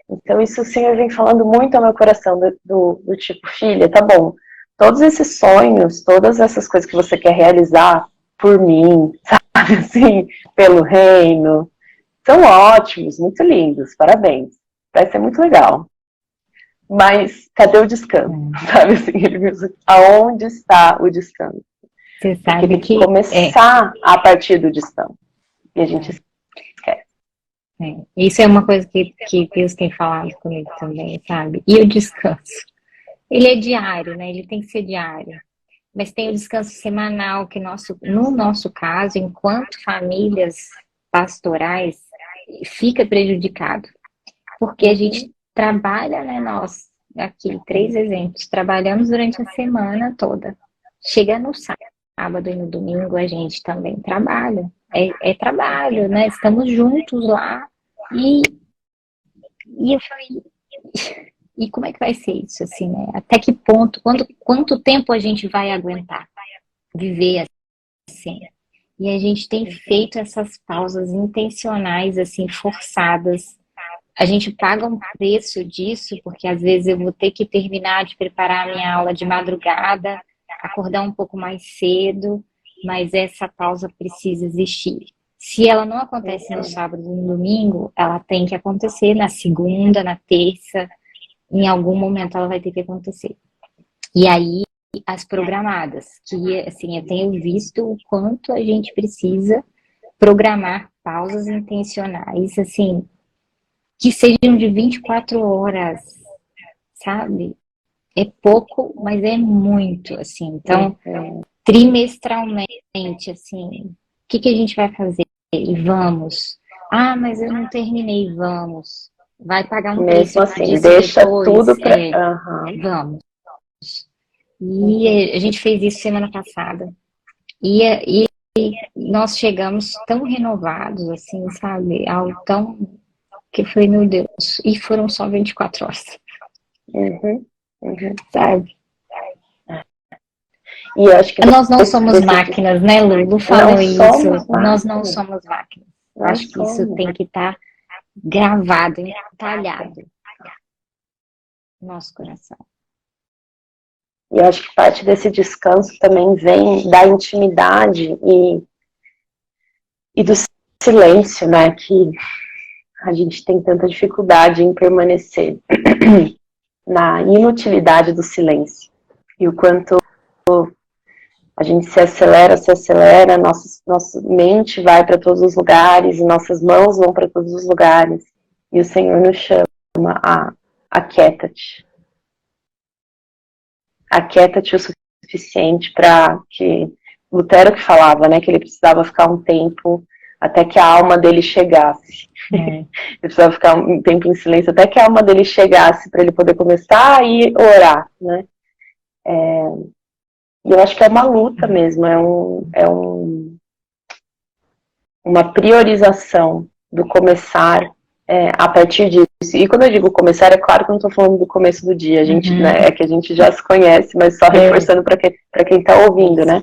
Então isso o Senhor vem falando muito ao meu coração, do tipo, filha, tá bom, todos esses sonhos, todas essas coisas que você quer realizar por mim, sabe, assim, pelo reino, são ótimos, muito lindos, parabéns, vai ser muito legal. Mas cadê o descanso? Sabe assim, aonde está o descanso? Você Porque sabe tem que que começar a partir do descanso. E a gente esquece. Isso é uma coisa que Deus tem falado comigo também, sabe? E o descanso? Ele é diário, né? Ele tem que ser diário. Mas tem o descanso semanal, que no nosso caso, enquanto famílias pastorais, fica prejudicado. Porque a gente trabalha, né? Nós, aqui, 3 exemplos, trabalhamos durante a semana toda. Chega no sábado e no domingo, a gente também trabalha. É trabalho, né? Estamos juntos lá. E eu falei, e como é que vai ser isso, assim, né? Até que ponto, quanto tempo a gente vai aguentar viver assim? E a gente tem feito essas pausas intencionais, assim, forçadas. A gente paga um preço disso, porque às vezes eu vou ter que terminar de preparar a minha aula de madrugada, acordar um pouco mais cedo, mas essa pausa precisa existir. Se ela não acontece no sábado e no domingo, ela tem que acontecer na segunda, na terça, em algum momento ela vai ter que acontecer. E aí, as programadas, que assim, eu tenho visto o quanto a gente precisa programar pausas intencionais, assim, que sejam de 24 horas, sabe? É pouco, mas é muito, assim. Então, trimestralmente, assim, o que a gente vai fazer? E vamos. Mas eu não terminei, vamos. Vai pagar um preço Mesmo assim, disso deixa depois? tudo pra... Vamos. E a gente fez isso semana passada. E nós chegamos tão renovados, assim, sabe? Algo tão... que foi, meu Deus. E foram só 24 horas. Sabe? E eu acho que nós não somos máquinas, né, Lu? Lu falou isso. Nós não somos máquinas. Eu acho que isso tem que estar gravado, entalhado no nosso coração. E eu acho que parte desse descanso também vem da intimidade e do silêncio, né? Que a gente tem tanta dificuldade em permanecer na inutilidade do silêncio. E o quanto a gente se acelera, nossa mente vai para todos os lugares, e nossas mãos vão para todos os lugares. E o Senhor nos chama a aquieta-te. Aquieta-te o suficiente para que... Lutero que falava, né, que ele precisava ficar um tempo até que a alma dele chegasse. Ele precisava ficar um tempo em silêncio até que a alma dele chegasse para ele poder começar a ir orar, né? E eu acho que é uma luta mesmo, uma priorização do começar a partir disso. E quando eu digo começar, é claro que eu não estou falando do começo do dia, a gente, né, é que a gente já se conhece, mas só reforçando para quem está ouvindo, né?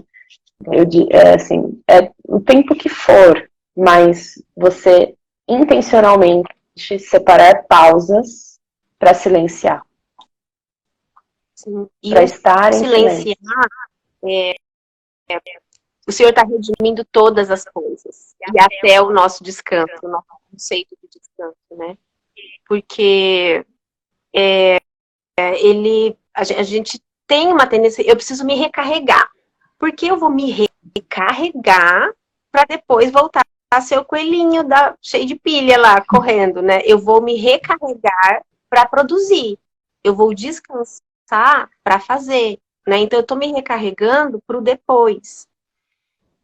Assim, o tempo que for, mas você intencionalmente separar pausas para silenciar. Para estar em silêncio. O Senhor está redimindo todas as coisas. E até o nosso descanso, o nosso conceito de descanso, né? Porque a gente tem uma tendência, eu preciso me recarregar. Por que eu vou me recarregar para depois voltar ser o coelhinho cheio de pilha lá, correndo, né? Eu vou me recarregar para produzir. Eu vou descansar para fazer, né? Então, eu estou me recarregando para o depois.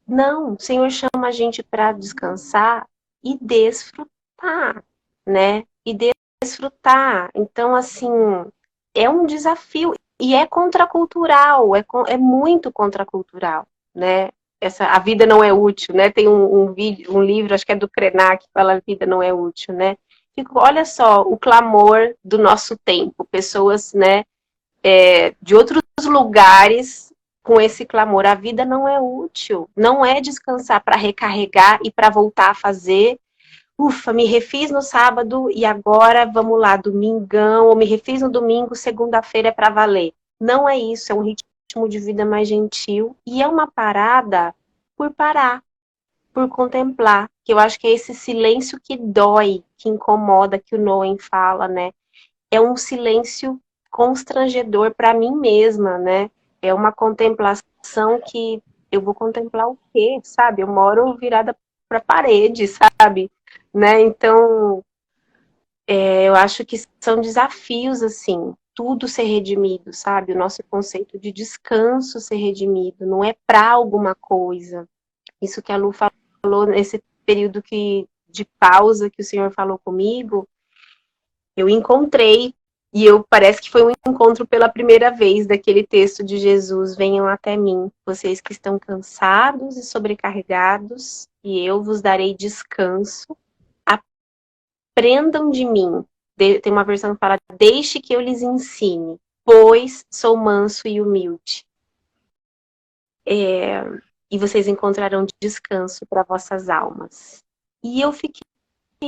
Não, o Senhor chama a gente para descansar e desfrutar, né? E desfrutar. Então, assim, é um desafio. E é contracultural, é muito contracultural, né? A vida não é útil, né? Tem um livro, acho que é do Krenak, que fala a vida não é útil, né? Olha só o clamor do nosso tempo, pessoas, né, de outros lugares com esse clamor. A vida não é útil, não é descansar para recarregar e para voltar a fazer. Ufa, me refiz no sábado e agora vamos lá, domingão, ou me refiz no domingo, segunda-feira é para valer. Não é isso, é um ritmo de vida mais gentil e é uma parada por parar, por contemplar, que eu acho que é esse silêncio que dói, que incomoda, que o Noem fala, né? É um silêncio constrangedor para mim mesma, né? É uma contemplação que eu vou contemplar o quê, sabe? Eu moro virada para a parede, sabe? Né? Então, eu acho que são desafios, assim, tudo ser redimido, sabe? O nosso conceito de descanso ser redimido, não é para alguma coisa. Isso que a Lu falou nesse período de pausa que o Senhor falou comigo, eu encontrei, e parece que foi um encontro pela primeira vez daquele texto de Jesus: venham até mim, vocês que estão cansados e sobrecarregados, e eu vos darei descanso. Aprendam de mim. Tem uma versão que fala: deixe que eu lhes ensine, pois sou manso e humilde. E vocês encontrarão descanso para vossas almas. E eu fiquei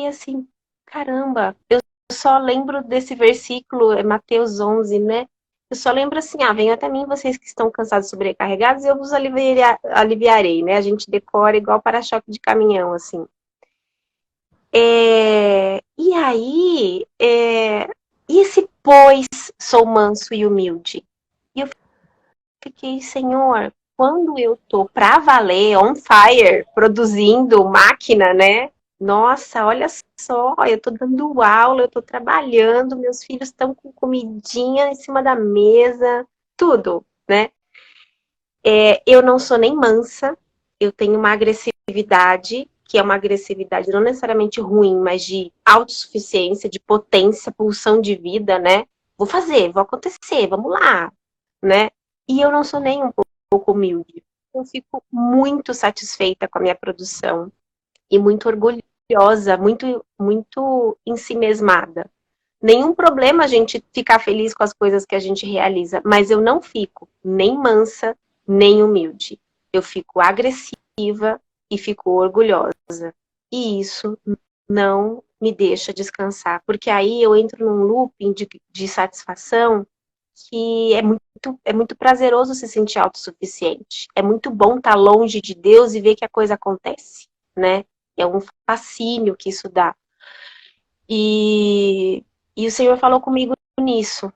assim, caramba, eu só lembro desse versículo, é Mateus 11, né? Eu só lembro assim: venham até mim vocês que estão cansados e sobrecarregados, e eu vos aliviarei, né? A gente decora igual para-choque de caminhão, assim. E aí, e esse pois sou manso e humilde? E eu fiquei, Senhor, quando eu tô pra valer, on fire, produzindo máquina, né? Nossa, olha só, eu tô dando aula, eu tô trabalhando, meus filhos estão com comidinha em cima da mesa, tudo, né? Eu não sou nem mansa, eu tenho uma agressividade, que é uma agressividade não necessariamente ruim, mas de autossuficiência, de potência, pulsão de vida, né? Vou fazer, vou acontecer, vamos lá, né? E eu não sou nem um pouco humilde. Eu fico muito satisfeita com a minha produção e muito orgulhosa, muito, muito ensimesmada. Nenhum problema a gente ficar feliz com as coisas que a gente realiza, mas eu não fico nem mansa, nem humilde. Eu fico agressiva e fico orgulhosa. E isso não me deixa descansar, porque aí eu entro num looping de satisfação que é muito prazeroso se sentir autossuficiente. É muito bom estar longe de Deus e ver que a coisa acontece, né? É um fascínio que isso dá. E o Senhor falou comigo nisso,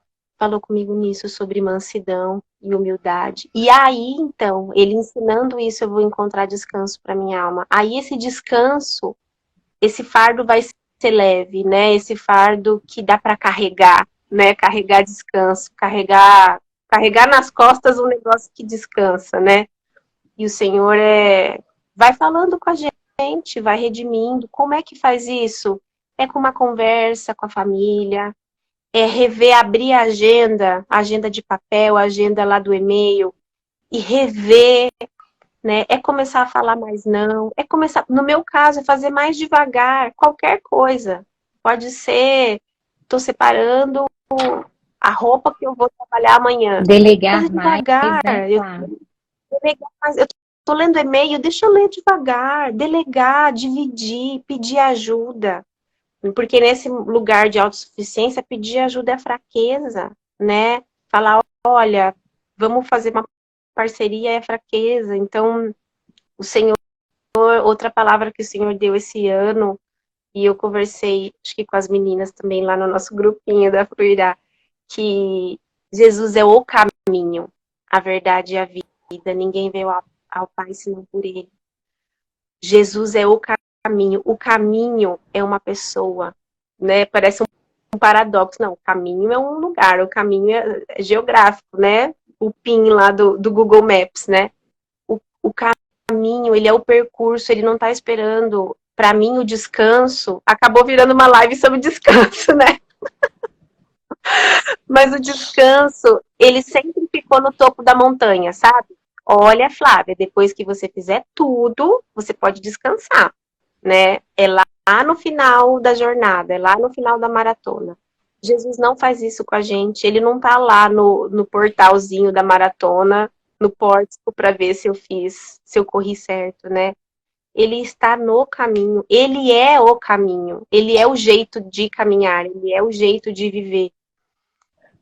sobre mansidão e humildade. E aí, então, Ele ensinando isso, eu vou encontrar descanso para minha alma. Aí esse descanso, esse fardo vai ser leve, né? Esse fardo que dá para carregar, né? Carregar descanso, carregar nas costas um negócio que descansa, né? E o Senhor vai falando com a gente, vai redimindo. Como é que faz isso? É com uma conversa com a família, rever, abrir a agenda de papel, a agenda lá do e-mail, e rever, né? É começar a falar mais não, no meu caso, é fazer mais devagar, qualquer coisa. Pode ser, estou separando a roupa que eu vou trabalhar amanhã. Delegar Fazer mais, devagar. né? Claro. Eu estou lendo e-mail, deixa eu ler devagar, delegar, dividir, pedir ajuda. Porque nesse lugar de autossuficiência, pedir ajuda é fraqueza, né? Falar, olha, vamos fazer uma parceria é fraqueza. Então, o Senhor, outra palavra que o Senhor deu esse ano, e eu conversei, acho que com as meninas também lá no nosso grupinho da Fluirá, que Jesus é o caminho, a verdade e a vida. Ninguém veio ao Pai senão por Ele. Jesus é o caminho. O caminho é uma pessoa, né? Parece um paradoxo. Não, o caminho é um lugar, o caminho é geográfico, né? O PIN lá do Google Maps, né? O caminho, ele é o percurso, ele não está esperando. Para mim, o descanso acabou virando uma live sobre descanso, né? Mas o descanso, ele sempre ficou no topo da montanha, sabe? Olha, Flávia, depois que você fizer tudo, você pode descansar, né? É lá no final da jornada, é lá no final da maratona. Jesus não faz isso com a gente, ele não tá lá no portalzinho da maratona, no pórtico para ver se eu corri certo, né? Ele está no caminho, ele é o caminho, ele é o jeito de caminhar, ele é o jeito de viver.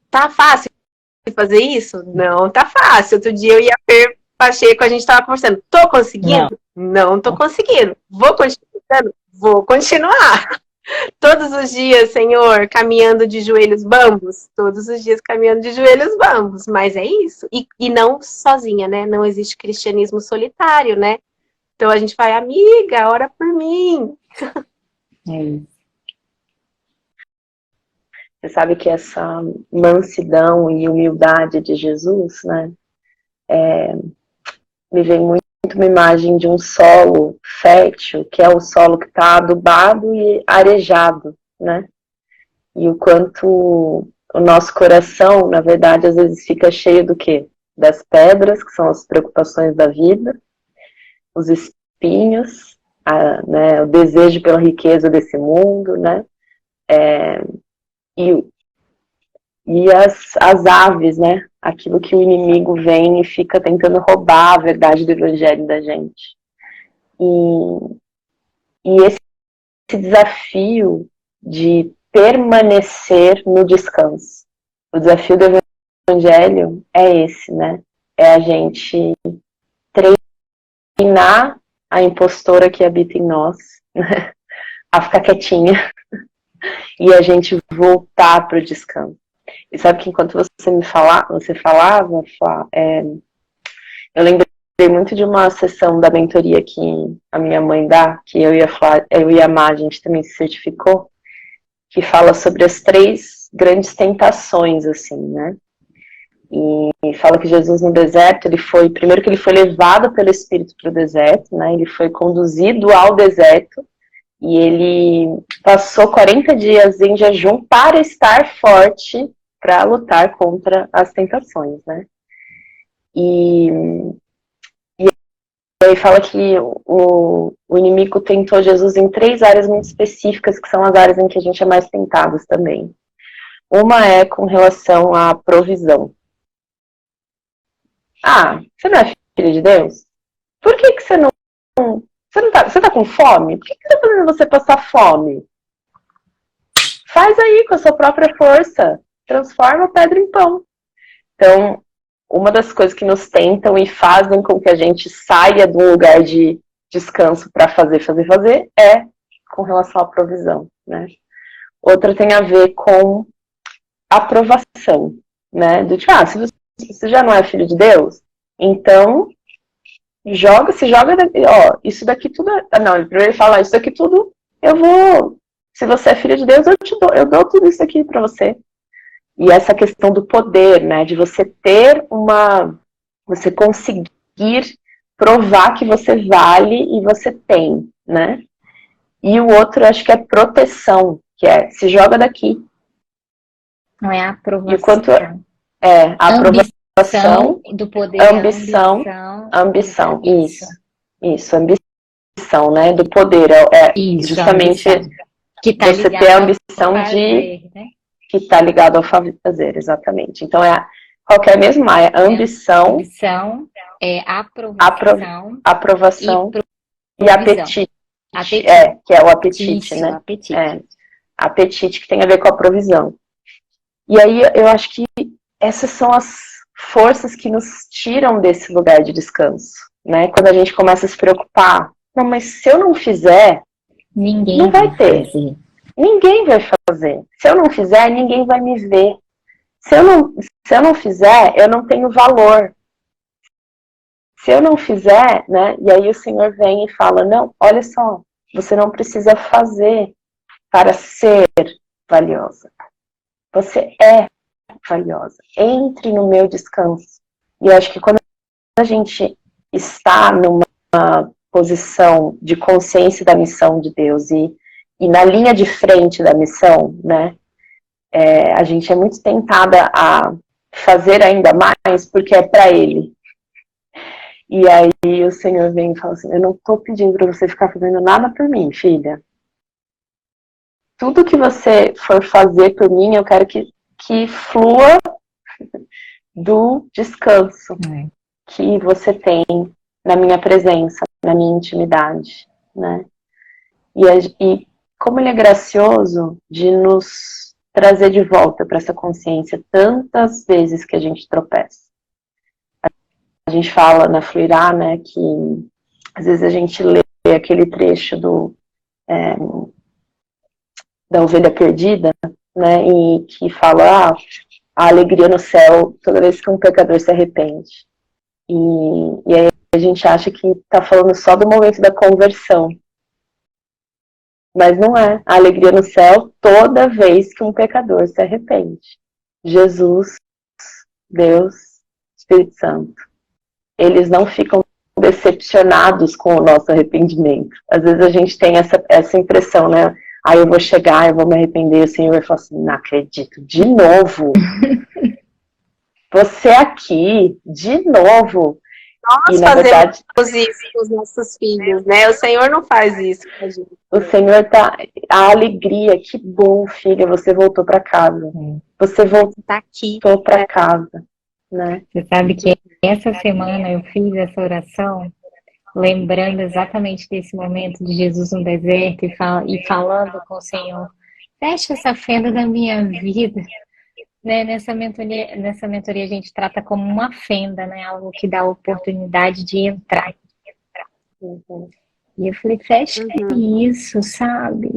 Tá fácil fazer isso? Não tá fácil. Outro dia eu e a Fer Pacheco, a gente tava conversando. Tô conseguindo? Não tô conseguindo. Vou continuar? Vou continuar. Todos os dias, Senhor, caminhando de joelhos bambos. Todos os dias caminhando de joelhos bambos. Mas é isso. E não sozinha, né? Não existe cristianismo solitário, né? Então a gente vai, amiga, ora por mim. É isso. Você sabe que essa mansidão e humildade de Jesus, né? Me vem muito uma imagem de um solo fértil, que é o solo que está adubado e arejado, né? E o quanto o nosso coração, na verdade, às vezes fica cheio do quê? Das pedras, que são as preocupações da vida, os espinhos, né, o desejo pela riqueza desse mundo, né? E as aves, né? Aquilo que o inimigo vem e fica tentando roubar a verdade do evangelho da gente. E esse desafio de permanecer no descanso. O desafio do evangelho é esse, né? É a gente treinar a impostora que habita em nós, né? A ficar quietinha e a gente voltar para o descanso. E sabe que enquanto você falava, Flá, eu lembrei muito de uma sessão da mentoria que a minha mãe dá, que eu e a Má, a gente também se certificou, que fala sobre as 3 grandes tentações, assim, né? E fala que Jesus no deserto, primeiro que ele foi levado pelo Espírito para o deserto, né? Ele foi conduzido ao deserto e ele passou 40 dias em jejum para estar forte para lutar contra as tentações, né? E aí fala que o inimigo tentou Jesus em 3 áreas muito específicas, que são as áreas em que a gente é mais tentado também. Uma é com relação à provisão. Ah, você não é filho de Deus? Por que você não... Você tá com fome? Por que tá fazendo você passar fome? Faz aí com a sua própria força. Transforma a pedra em pão. Então, uma das coisas que nos tentam e fazem com que a gente saia de um lugar de descanso para fazer é com relação à provisão, né? Outra tem a ver com aprovação, né? Do tipo, se você já não é filho de Deus, então se joga daqui, ó, isso daqui tudo, não, primeiro ele fala, isso daqui tudo, se você é filho de Deus, eu dou tudo isso aqui para você. E essa questão do poder, né, de você você conseguir provar que você vale e você tem, né? E o outro, acho que é proteção, que é, se joga daqui. Não é a aprovação. E o quanto a aprovação do poder, ambição, isso, ambição, né, do poder, isso, justamente que tá você ter a ambição fazer, né? Que está ligado ao fazer, exatamente. Então, qualquer mesmo é ambição, ambição, aprovação e apetite. Que é o apetite, isso, né? Apetite. Apetite, que tem a ver com a provisão. E aí, eu acho que essas são as forças que nos tiram desse lugar de descanso, né? Quando a gente começa a se preocupar, não, mas se eu não fizer, ninguém não vai ter. Fazer. Ninguém vai fazer. Se eu não fizer, ninguém vai me ver. Se eu não fizer, eu não tenho valor. Se eu não fizer, né? E aí o Senhor vem e fala, não, olha só, Você não precisa fazer para ser valiosa. Você é valiosa. Entre no meu descanso. E eu acho que quando a gente está numa posição de consciência da missão de Deus e na linha de frente da missão, né, a gente é muito tentada a fazer ainda mais porque é para Ele. E aí o Senhor vem e fala assim, eu não estou pedindo para você ficar fazendo nada por mim, filha. Tudo que você for fazer por mim, eu quero que flua do descanso que você tem na minha presença, na minha intimidade, né? E como Ele é gracioso de nos trazer de volta para essa consciência tantas vezes que a gente tropeça. A gente fala na Fluirá, né, que às vezes a gente lê aquele trecho da ovelha perdida, né, e que fala a alegria no céu toda vez que um pecador se arrepende. E aí a gente acha que está falando só do momento da conversão. Mas não é. A alegria no céu toda vez que um pecador se arrepende. Jesus, Deus, Espírito Santo. Eles não ficam decepcionados com o nosso arrependimento. Às vezes a gente tem essa impressão, né? Eu vou chegar, eu vou me arrepender, o Senhor vai falar assim, não acredito, de novo? Você aqui, de novo? Nós fazemos isso com os nossos filhos, né? O Senhor não faz isso com a gente. O Senhor a alegria, que bom, filha, você voltou para casa. Você voltou aqui para casa, né? Você sabe que essa semana eu fiz essa oração, lembrando exatamente desse momento de Jesus no deserto e falando com o Senhor, fecha essa fenda da minha vida. Né? Nessa mentoria a gente trata como uma fenda, né? Algo que dá a oportunidade de entrar. E eu falei, fecha isso, sabe?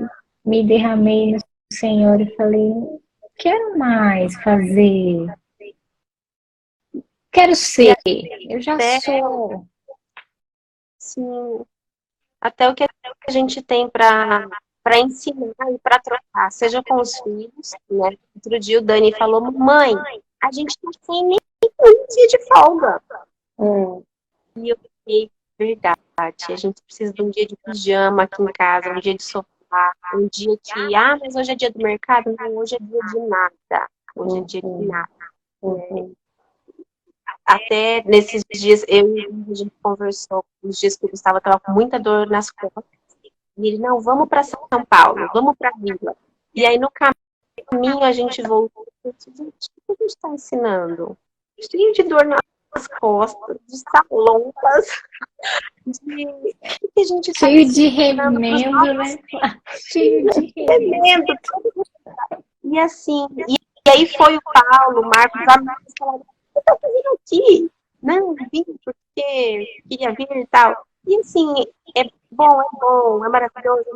Me derramei no Senhor e falei, quero mais fazer. Quero ser, eu já sou. Sim. Até o que a gente tem para ensinar e para trocar, seja com os filhos, né? Outro dia o Dani falou, mãe, a gente não tem nem um dia de folga. E eu fiquei, verdade, a gente precisa de um dia de pijama aqui em casa, um dia de sofá, um dia que, mas hoje é dia do mercado? Não, hoje é dia de nada. Hoje é dia de nada. Até nesses dias, a gente conversou, os dias que o Gustavo estava com muita dor nas costas. E ele, não, vamos para São Paulo, vamos para a Vila. E aí, no caminho, a gente voltou. Gente, o que a gente está ensinando? Cheio de dor nas costas, de salompas, o que a gente está cheio de remendo, né? Cheio de remendo. E assim, e aí foi o Paulo, o Marcos, a Marcos falaram, o que eu tô fazendo aqui? Não, vim porque queria vir e tal. E assim, é bom, é maravilhoso,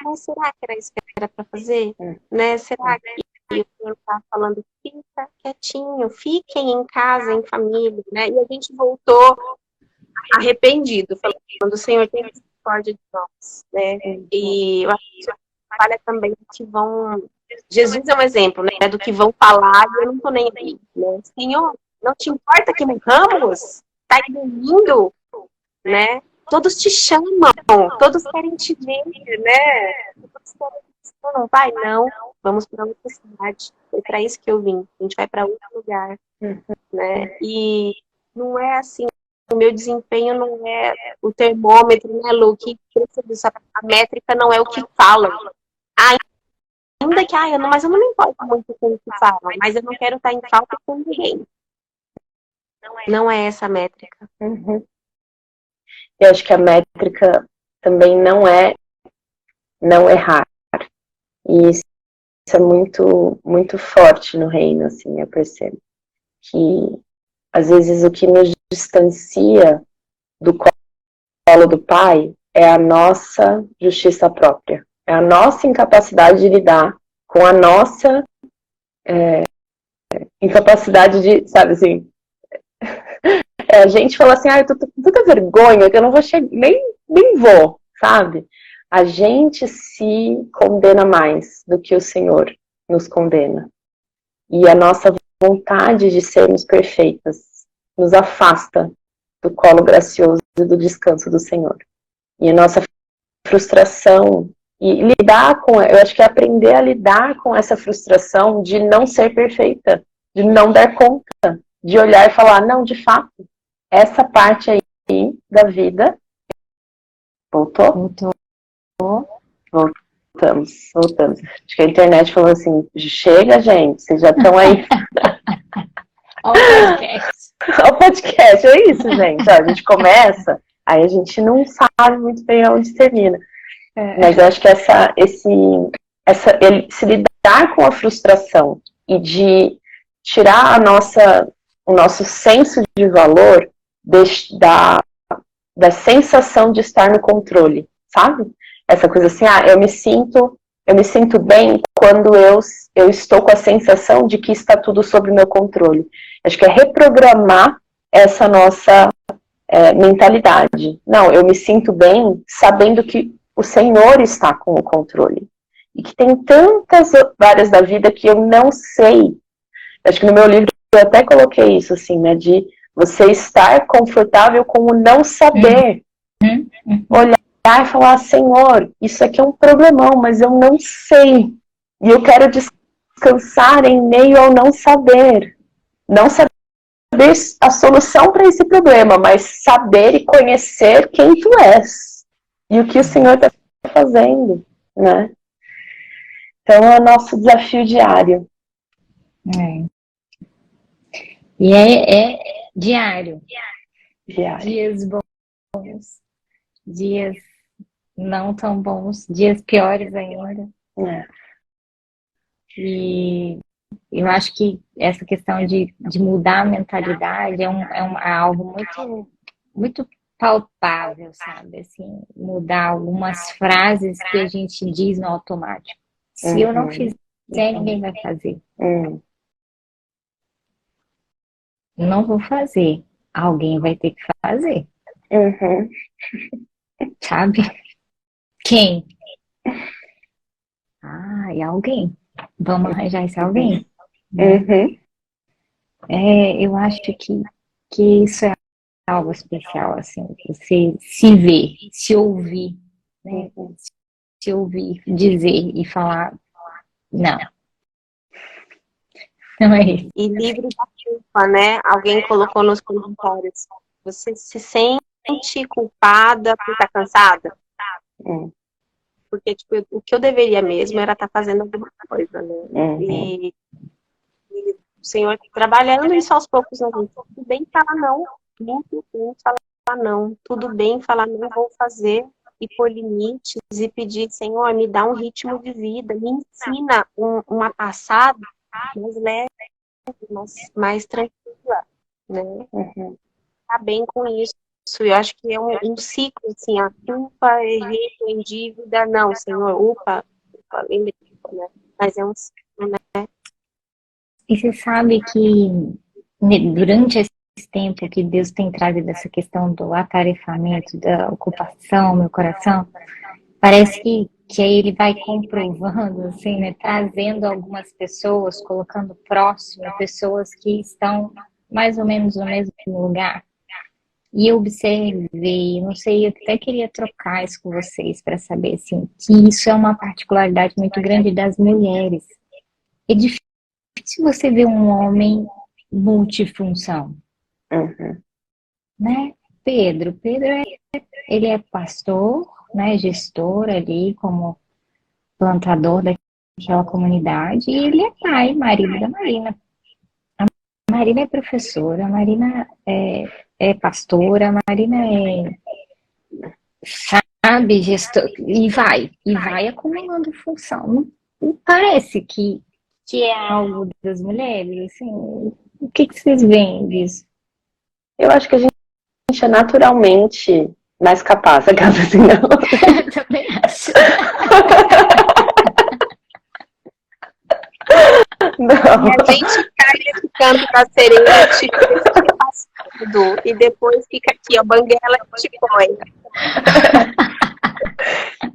Mas será que era isso que era para fazer? Né? Será que o Senhor está falando, fica quietinho, fiquem em casa, em família, né? E a gente voltou arrependido, falando, o Senhor tem misericórdia de nós, né? E eu acho que isso trabalha também que vão... Jesus é um exemplo, né? Do que vão falar e eu não tô nem aí, né? Senhor, não te importa que morramos? Tá dormindo? Né? Todos te chamam, todos querem te ver, né? Não vai, não. Vamos para outra cidade. Foi para isso que eu vim. A gente vai para outro lugar, né? E não é assim. O meu desempenho não é o termômetro, né, Lu? Que a métrica não é o que falam. Ainda que, mas eu não me importo muito com o que falam, mas eu não quero estar em falta com ninguém. Não é essa a métrica. Eu acho que a métrica também não é não errar. E isso é muito, muito forte no reino, assim, eu percebo. Que, às vezes, o que nos distancia do colo do Pai é a nossa justiça própria. É a nossa incapacidade de lidar com a nossa incapacidade de, sabe assim... a gente fala assim, eu tô com tanta vergonha que eu não vou chegar, nem vou, sabe? a gente se condena mais do que o Senhor nos condena. E a nossa vontade de sermos perfeitas nos afasta do colo gracioso e do descanso do Senhor. E a nossa frustração, e lidar com, eu acho que é aprender a lidar com essa frustração de não ser perfeita, de não dar conta, de olhar e falar, não, de fato, essa parte aí da vida, voltou? Voltamos. Acho que a internet falou assim, chega, gente, vocês já estão aí. Olha o podcast. Olha o podcast, é isso, gente. A gente começa, aí a gente não sabe muito bem onde termina. Mas eu acho que se lidar com a frustração e de tirar o nosso senso de valor da sensação de estar no controle, sabe? Essa coisa assim, eu me sinto bem quando eu estou com a sensação de que está tudo sob meu controle. Acho que é reprogramar essa nossa mentalidade. Não, eu me sinto bem sabendo que o Senhor está com o controle. E que tem tantas áreas da vida que eu não sei. Acho que no meu livro eu até coloquei isso, assim, né? De você estar confortável com o não saber. Olhar e falar, Senhor, isso aqui é um problemão, mas eu não sei. E eu quero descansar em meio ao não saber. Não saber a solução para esse problema, mas saber e conhecer quem tu és. E o que o Senhor está fazendo, né? Então é o nosso desafio diário. E é diário. Diário. Dias bons, dias não tão bons, dias piores ainda. E eu acho que essa questão de mudar a mentalidade é algo muito, muito palpável, sabe? Assim, mudar algumas frases que a gente diz no automático. Se eu não fizer, ninguém vai fazer. Não vou fazer. Alguém vai ter que fazer. Sabe? Quem? É alguém. Vamos arranjar esse alguém. Eu acho que isso é algo especial, assim, você se ver, se ouvir, né? Se ouvir, dizer e falar, não é isso. E livre da culpa, né? Alguém colocou nos comentários. Você se sente culpada por estar cansada? Porque, tipo, o que eu deveria mesmo era estar fazendo alguma coisa, né? E o Senhor trabalhando isso aos poucos, né? Tudo bem falar não. Muito bem falar não. Tudo bem falar não, vou fazer. E pôr limites e pedir, Senhor, me dá um ritmo de vida. Me ensina uma passada mais leve, mais tranquila, né? Tá bem com isso. Eu acho que é um ciclo, assim, a culpa, errei, tô em dívida, não, Senhor, upa, lembrei, né? Mas é um ciclo, né? E você sabe que durante esse tempo que Deus tem trazido essa questão do atarefamento, da ocupação, meu coração, parece que aí ele vai comprovando, assim, né? Trazendo algumas pessoas, colocando próximo, pessoas que estão mais ou menos no mesmo lugar. E eu observei, não sei, eu até queria trocar isso com vocês para saber, assim, que isso é uma particularidade muito grande das mulheres. É difícil você ver um homem multifunção, né? Pedro ele é pastor, né, gestor ali, como plantador daquela comunidade, e ele é pai, marido da Marina. A Marina é professora, a Marina é pastora, a Marina sabe, gestor, e vai acumulando função. Não parece que é algo das mulheres, assim, o que vocês veem disso? Eu acho que a gente é naturalmente mais capaz, aquela assim, não. Também acho. Não. E a gente cai nesse canto da sereia, tipo, tudo, e depois fica aqui, ó, banguela e te põe.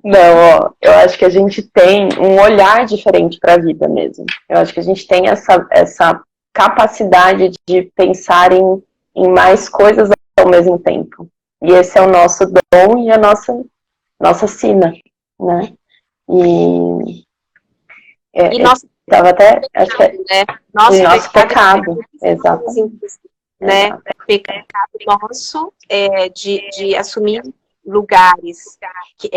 Não, ó, eu acho que a gente tem um olhar diferente para a vida mesmo. Eu acho que a gente tem essa capacidade de pensar em mais coisas ao mesmo tempo. E esse é o nosso dom e a nossa sina, né? E nosso estava até, acho que é, né? e nosso pecado, exato. Né? O pecado nosso é de assumir lugares que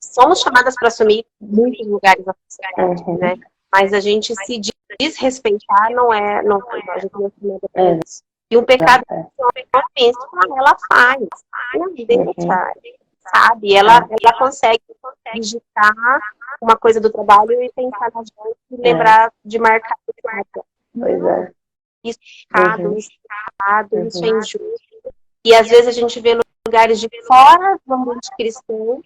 somos chamadas para assumir muitos lugares na sociedade, né? Mas a gente se desrespeitar não a gente não é chamada para isso. E um pecado ela faz, não deixa, sabe? Ela consegue digitar uma coisa do trabalho e pensar na gente e lembrar de marcar o trabalho. Pois é. Isso é errado, isso é injusto. E às vezes a gente vê lugares de fora do ambiente cristão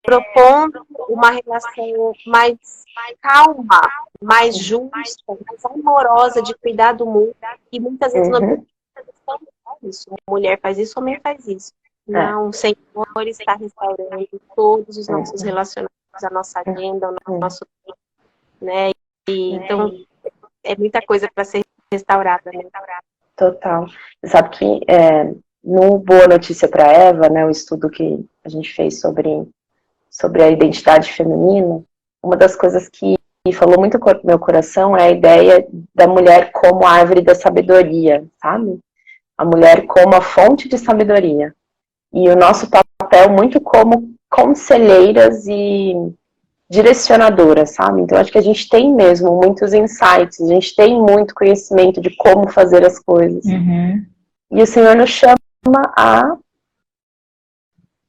propondo uma relação mais calma, mais justa, mais amorosa de cuidar do mundo. E muitas vezes não é isso. A mulher faz isso, o homem faz isso. Não, o Senhor está restaurando todos os nossos relacionamentos, a nossa agenda, o nosso tempo, né? E, então, é muita coisa para ser restaurada, né? Total. Você sabe que no Boa Notícia para Eva, né, o estudo que a gente fez sobre a identidade feminina, uma das coisas que falou muito com o meu coração é a ideia da mulher como árvore da sabedoria, sabe? A mulher como a fonte de sabedoria. E o nosso papel muito como conselheiras e direcionadoras, sabe? Então acho que a gente tem mesmo muitos insights, a gente tem muito conhecimento de como fazer as coisas. E o Senhor nos chama a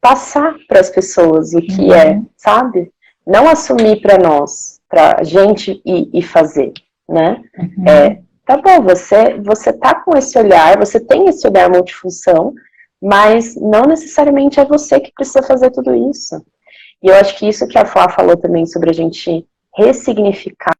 passar para as pessoas o que é, sabe? Não assumir para nós, para a gente ir e fazer, né? Tá bom, você tá com esse olhar, você tem esse olhar multifunção, mas não necessariamente é você que precisa fazer tudo isso. E eu acho que isso que a Flá falou também sobre a gente ressignificar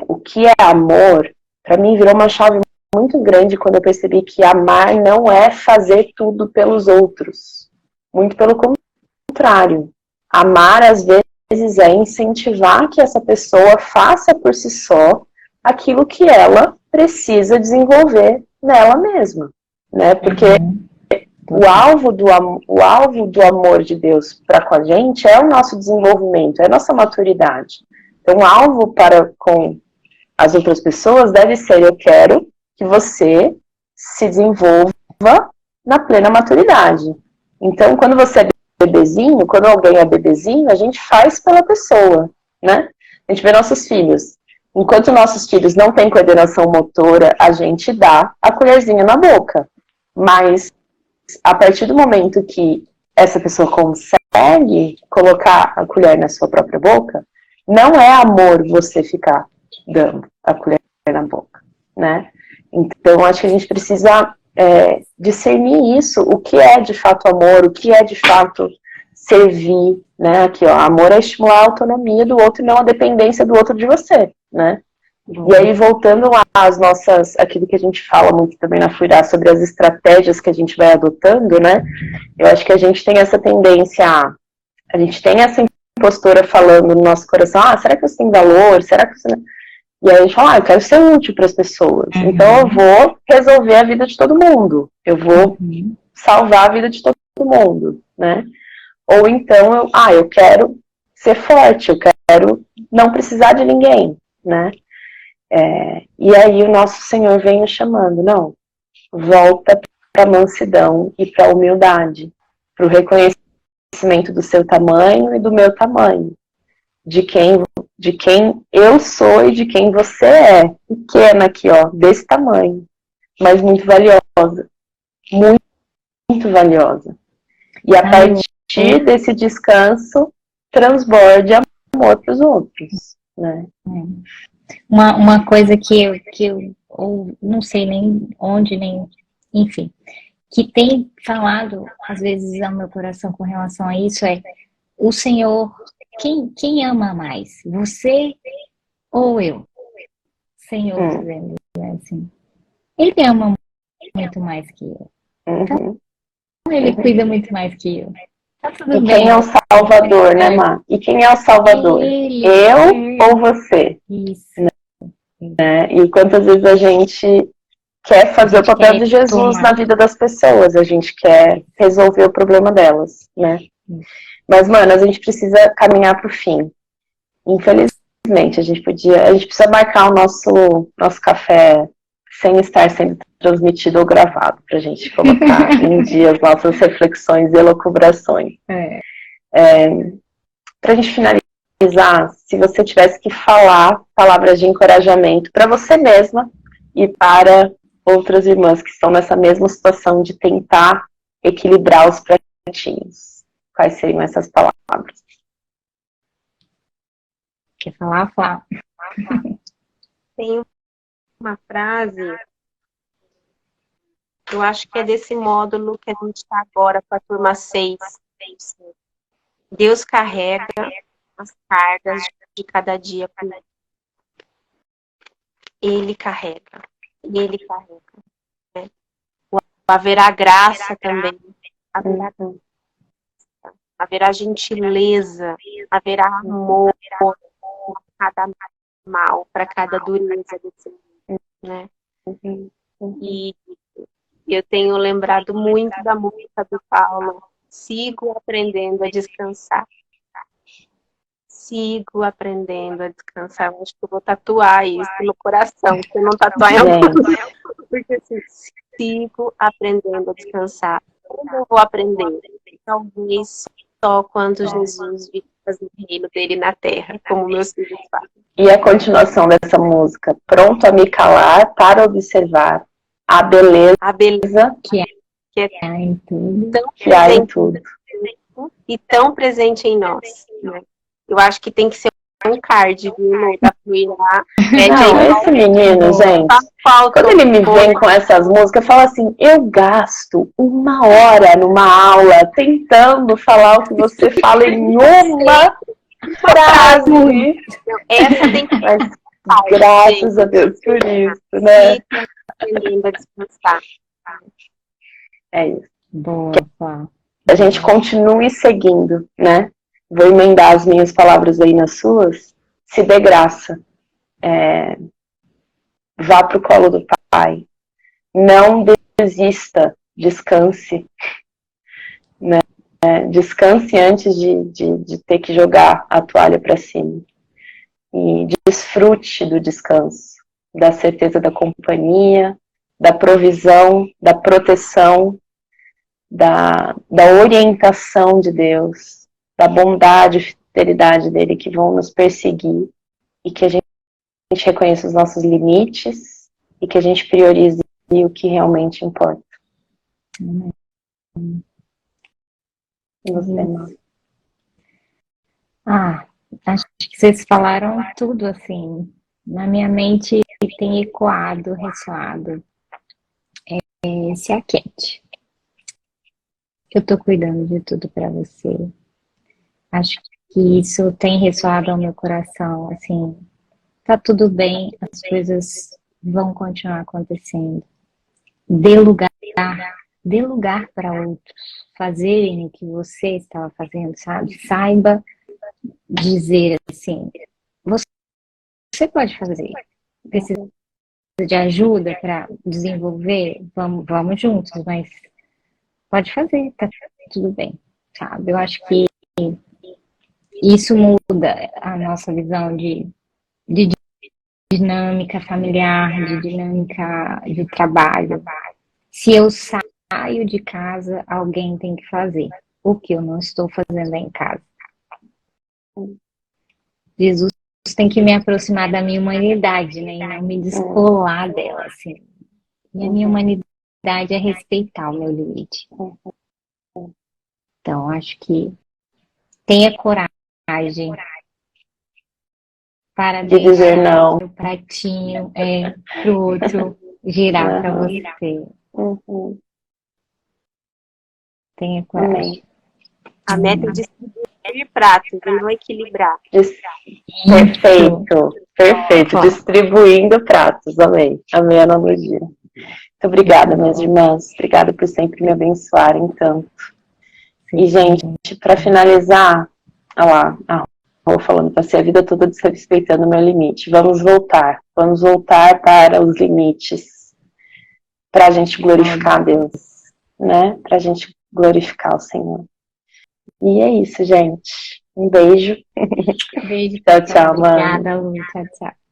o que é amor, para mim virou uma chave muito grande quando eu percebi que amar não é fazer tudo pelos outros. Muito pelo contrário. Amar, às vezes, é incentivar que essa pessoa faça por si só aquilo que ela precisa desenvolver nela mesma, né? Porque o alvo do amor de Deus para com a gente é o nosso desenvolvimento, é a nossa maturidade. Então, o alvo para com as outras pessoas deve ser: eu quero que você se desenvolva na plena maturidade. Então, quando você é bebezinho, quando alguém é bebezinho, a gente faz pela pessoa, né? A gente vê nossos filhos. Enquanto nossos filhos não têm coordenação motora, a gente dá a colherzinha na boca. Mas, a partir do momento que essa pessoa consegue colocar a colher na sua própria boca, não é amor você ficar dando a colher na boca, né? Então, acho que a gente precisa discernir isso, o que é de fato amor, o que é de fato servir, né? Aqui, ó, amor é estimular a autonomia do outro e não a dependência do outro de você, né? E aí, voltando lá às nossas, aquilo que a gente fala muito também na Fluirá, sobre as estratégias que a gente vai adotando, né? Eu acho que a gente tem essa tendência a gente tem essa impostora falando no nosso coração: será que você tem valor? Será que você... E aí a gente fala: eu quero ser útil para as pessoas. Então eu vou resolver a vida de todo mundo. Eu vou salvar a vida de todo mundo, né? Ou então eu quero ser forte, eu quero não precisar de ninguém, né? E aí o nosso Senhor vem nos chamando: não, volta para a mansidão e para a humildade, para o reconhecimento do seu tamanho e do meu tamanho, de quem eu sou e de quem você é, pequena aqui, ó, desse tamanho, mas muito valiosa, muito, muito valiosa. E a partir desse descanso, transborde amor para os outros, né? Uma coisa que eu ou não sei nem onde, nem, enfim, que tem falado às vezes ao meu coração com relação a isso é: o Senhor, quem ama mais, você ou eu? Senhor, dizendo assim, Ele ama muito mais que eu. Então, ele cuida muito mais que eu. Tá tudo E bem. quem é o Salvador, né, Má? E quem é o Salvador? Ele. Eu ou você? Isso. Né? E quantas vezes a gente quer fazer o papel de Jesus na vida das pessoas, a gente quer resolver o problema delas, né? Mas, mano, a gente precisa caminhar pro fim. Infelizmente, a gente precisa marcar o nosso café sem estar sendo transmitido ou gravado, pra gente colocar em dia as nossas reflexões e elucubrações. Pra gente finalizar, se você tivesse que falar palavras de encorajamento para você mesma e para outras irmãs que estão nessa mesma situação de tentar equilibrar os pratinhos, quais seriam essas palavras? Quer falar, Flá? Tem uma frase, eu acho que é desse módulo que a gente está agora com a turma 6. Deus carrega as cargas de cada dia por Ele carrega. Ele carrega. Né? Haverá graça também. Haverá gentileza. Haverá amor para cada mal, para cada dureza desse mundo. Né? E eu tenho lembrado muito da música do Paulo. Sigo aprendendo a descansar. Sigo aprendendo a descansar. Eu acho que eu vou tatuar isso no coração. Se eu não tatuar, eu não. Porque assim, sigo aprendendo a descansar. Como eu vou aprender? Talvez só quando Jesus vir fazer o reino dele na terra, como meus filhos fazem. E a continuação dessa música? Pronto a me calar para observar a beleza que há em tudo. Que há em tudo. E tão presente em nós. Né? Eu acho que tem que ser um card, viu? Da Fluirá. Não, esse menino, gente, quando ele me vem com essas músicas, eu falo assim, eu gasto 1 hora numa aula tentando falar o que você fala em uma frase. Essa tem que Mas, graças a Deus por isso, né? aprendendo a descansar. É isso. Boa, Flá. A gente continue seguindo, né? Vou emendar as minhas palavras aí nas suas. Se dê graça. Vá pro colo do Pai. Não desista. Descanse. Né? Descanse antes de ter que jogar a toalha para cima. E desfrute do descanso. Da certeza da companhia, da provisão, da proteção, da orientação de Deus, da bondade e fidelidade dele que vão nos perseguir e que a gente reconheça os nossos limites e que a gente priorize o que realmente importa. E você, Má? Acho que vocês falaram tudo, assim. Na minha mente tem ecoado, ressoado. Se aquiete. Eu tô cuidando de tudo para você. Acho que isso tem ressoado ao meu coração, assim. Tá tudo bem, as coisas vão continuar acontecendo. Dê lugar para outros fazerem o que você estava fazendo, sabe? Saiba dizer assim, você pode fazer. Precisa de ajuda para desenvolver? Vamos juntos, mas pode fazer, tá tudo bem, sabe? Eu acho que isso muda a nossa visão de dinâmica familiar, de dinâmica de trabalho. Se eu saio de casa, alguém tem que fazer o que eu não estou fazendo em casa. Jesus tem que me aproximar da minha humanidade, né? E não me descolar dela, assim. E a minha humanidade é respeitar o meu limite. Então, acho que tenha coragem para De dizer não. o pratinho pro outro girar para você. Tenha coragem. A meta é distribuir pratos e não equilibrar. Perfeito. Distribuindo pratos. Amei. Amei a analogia. Muito obrigada, minhas irmãs. Obrigada por sempre me abençoarem tanto. E, gente, para finalizar, olha lá, vou falando, passei a vida toda desrespeitando o meu limite. Vamos voltar para os limites, para a gente glorificar a Deus, né? Para a gente glorificar o Senhor. E é isso, gente. Um beijo. Beijo. Tchau, tchau, mano. Obrigada, Lu. Tchau, tchau.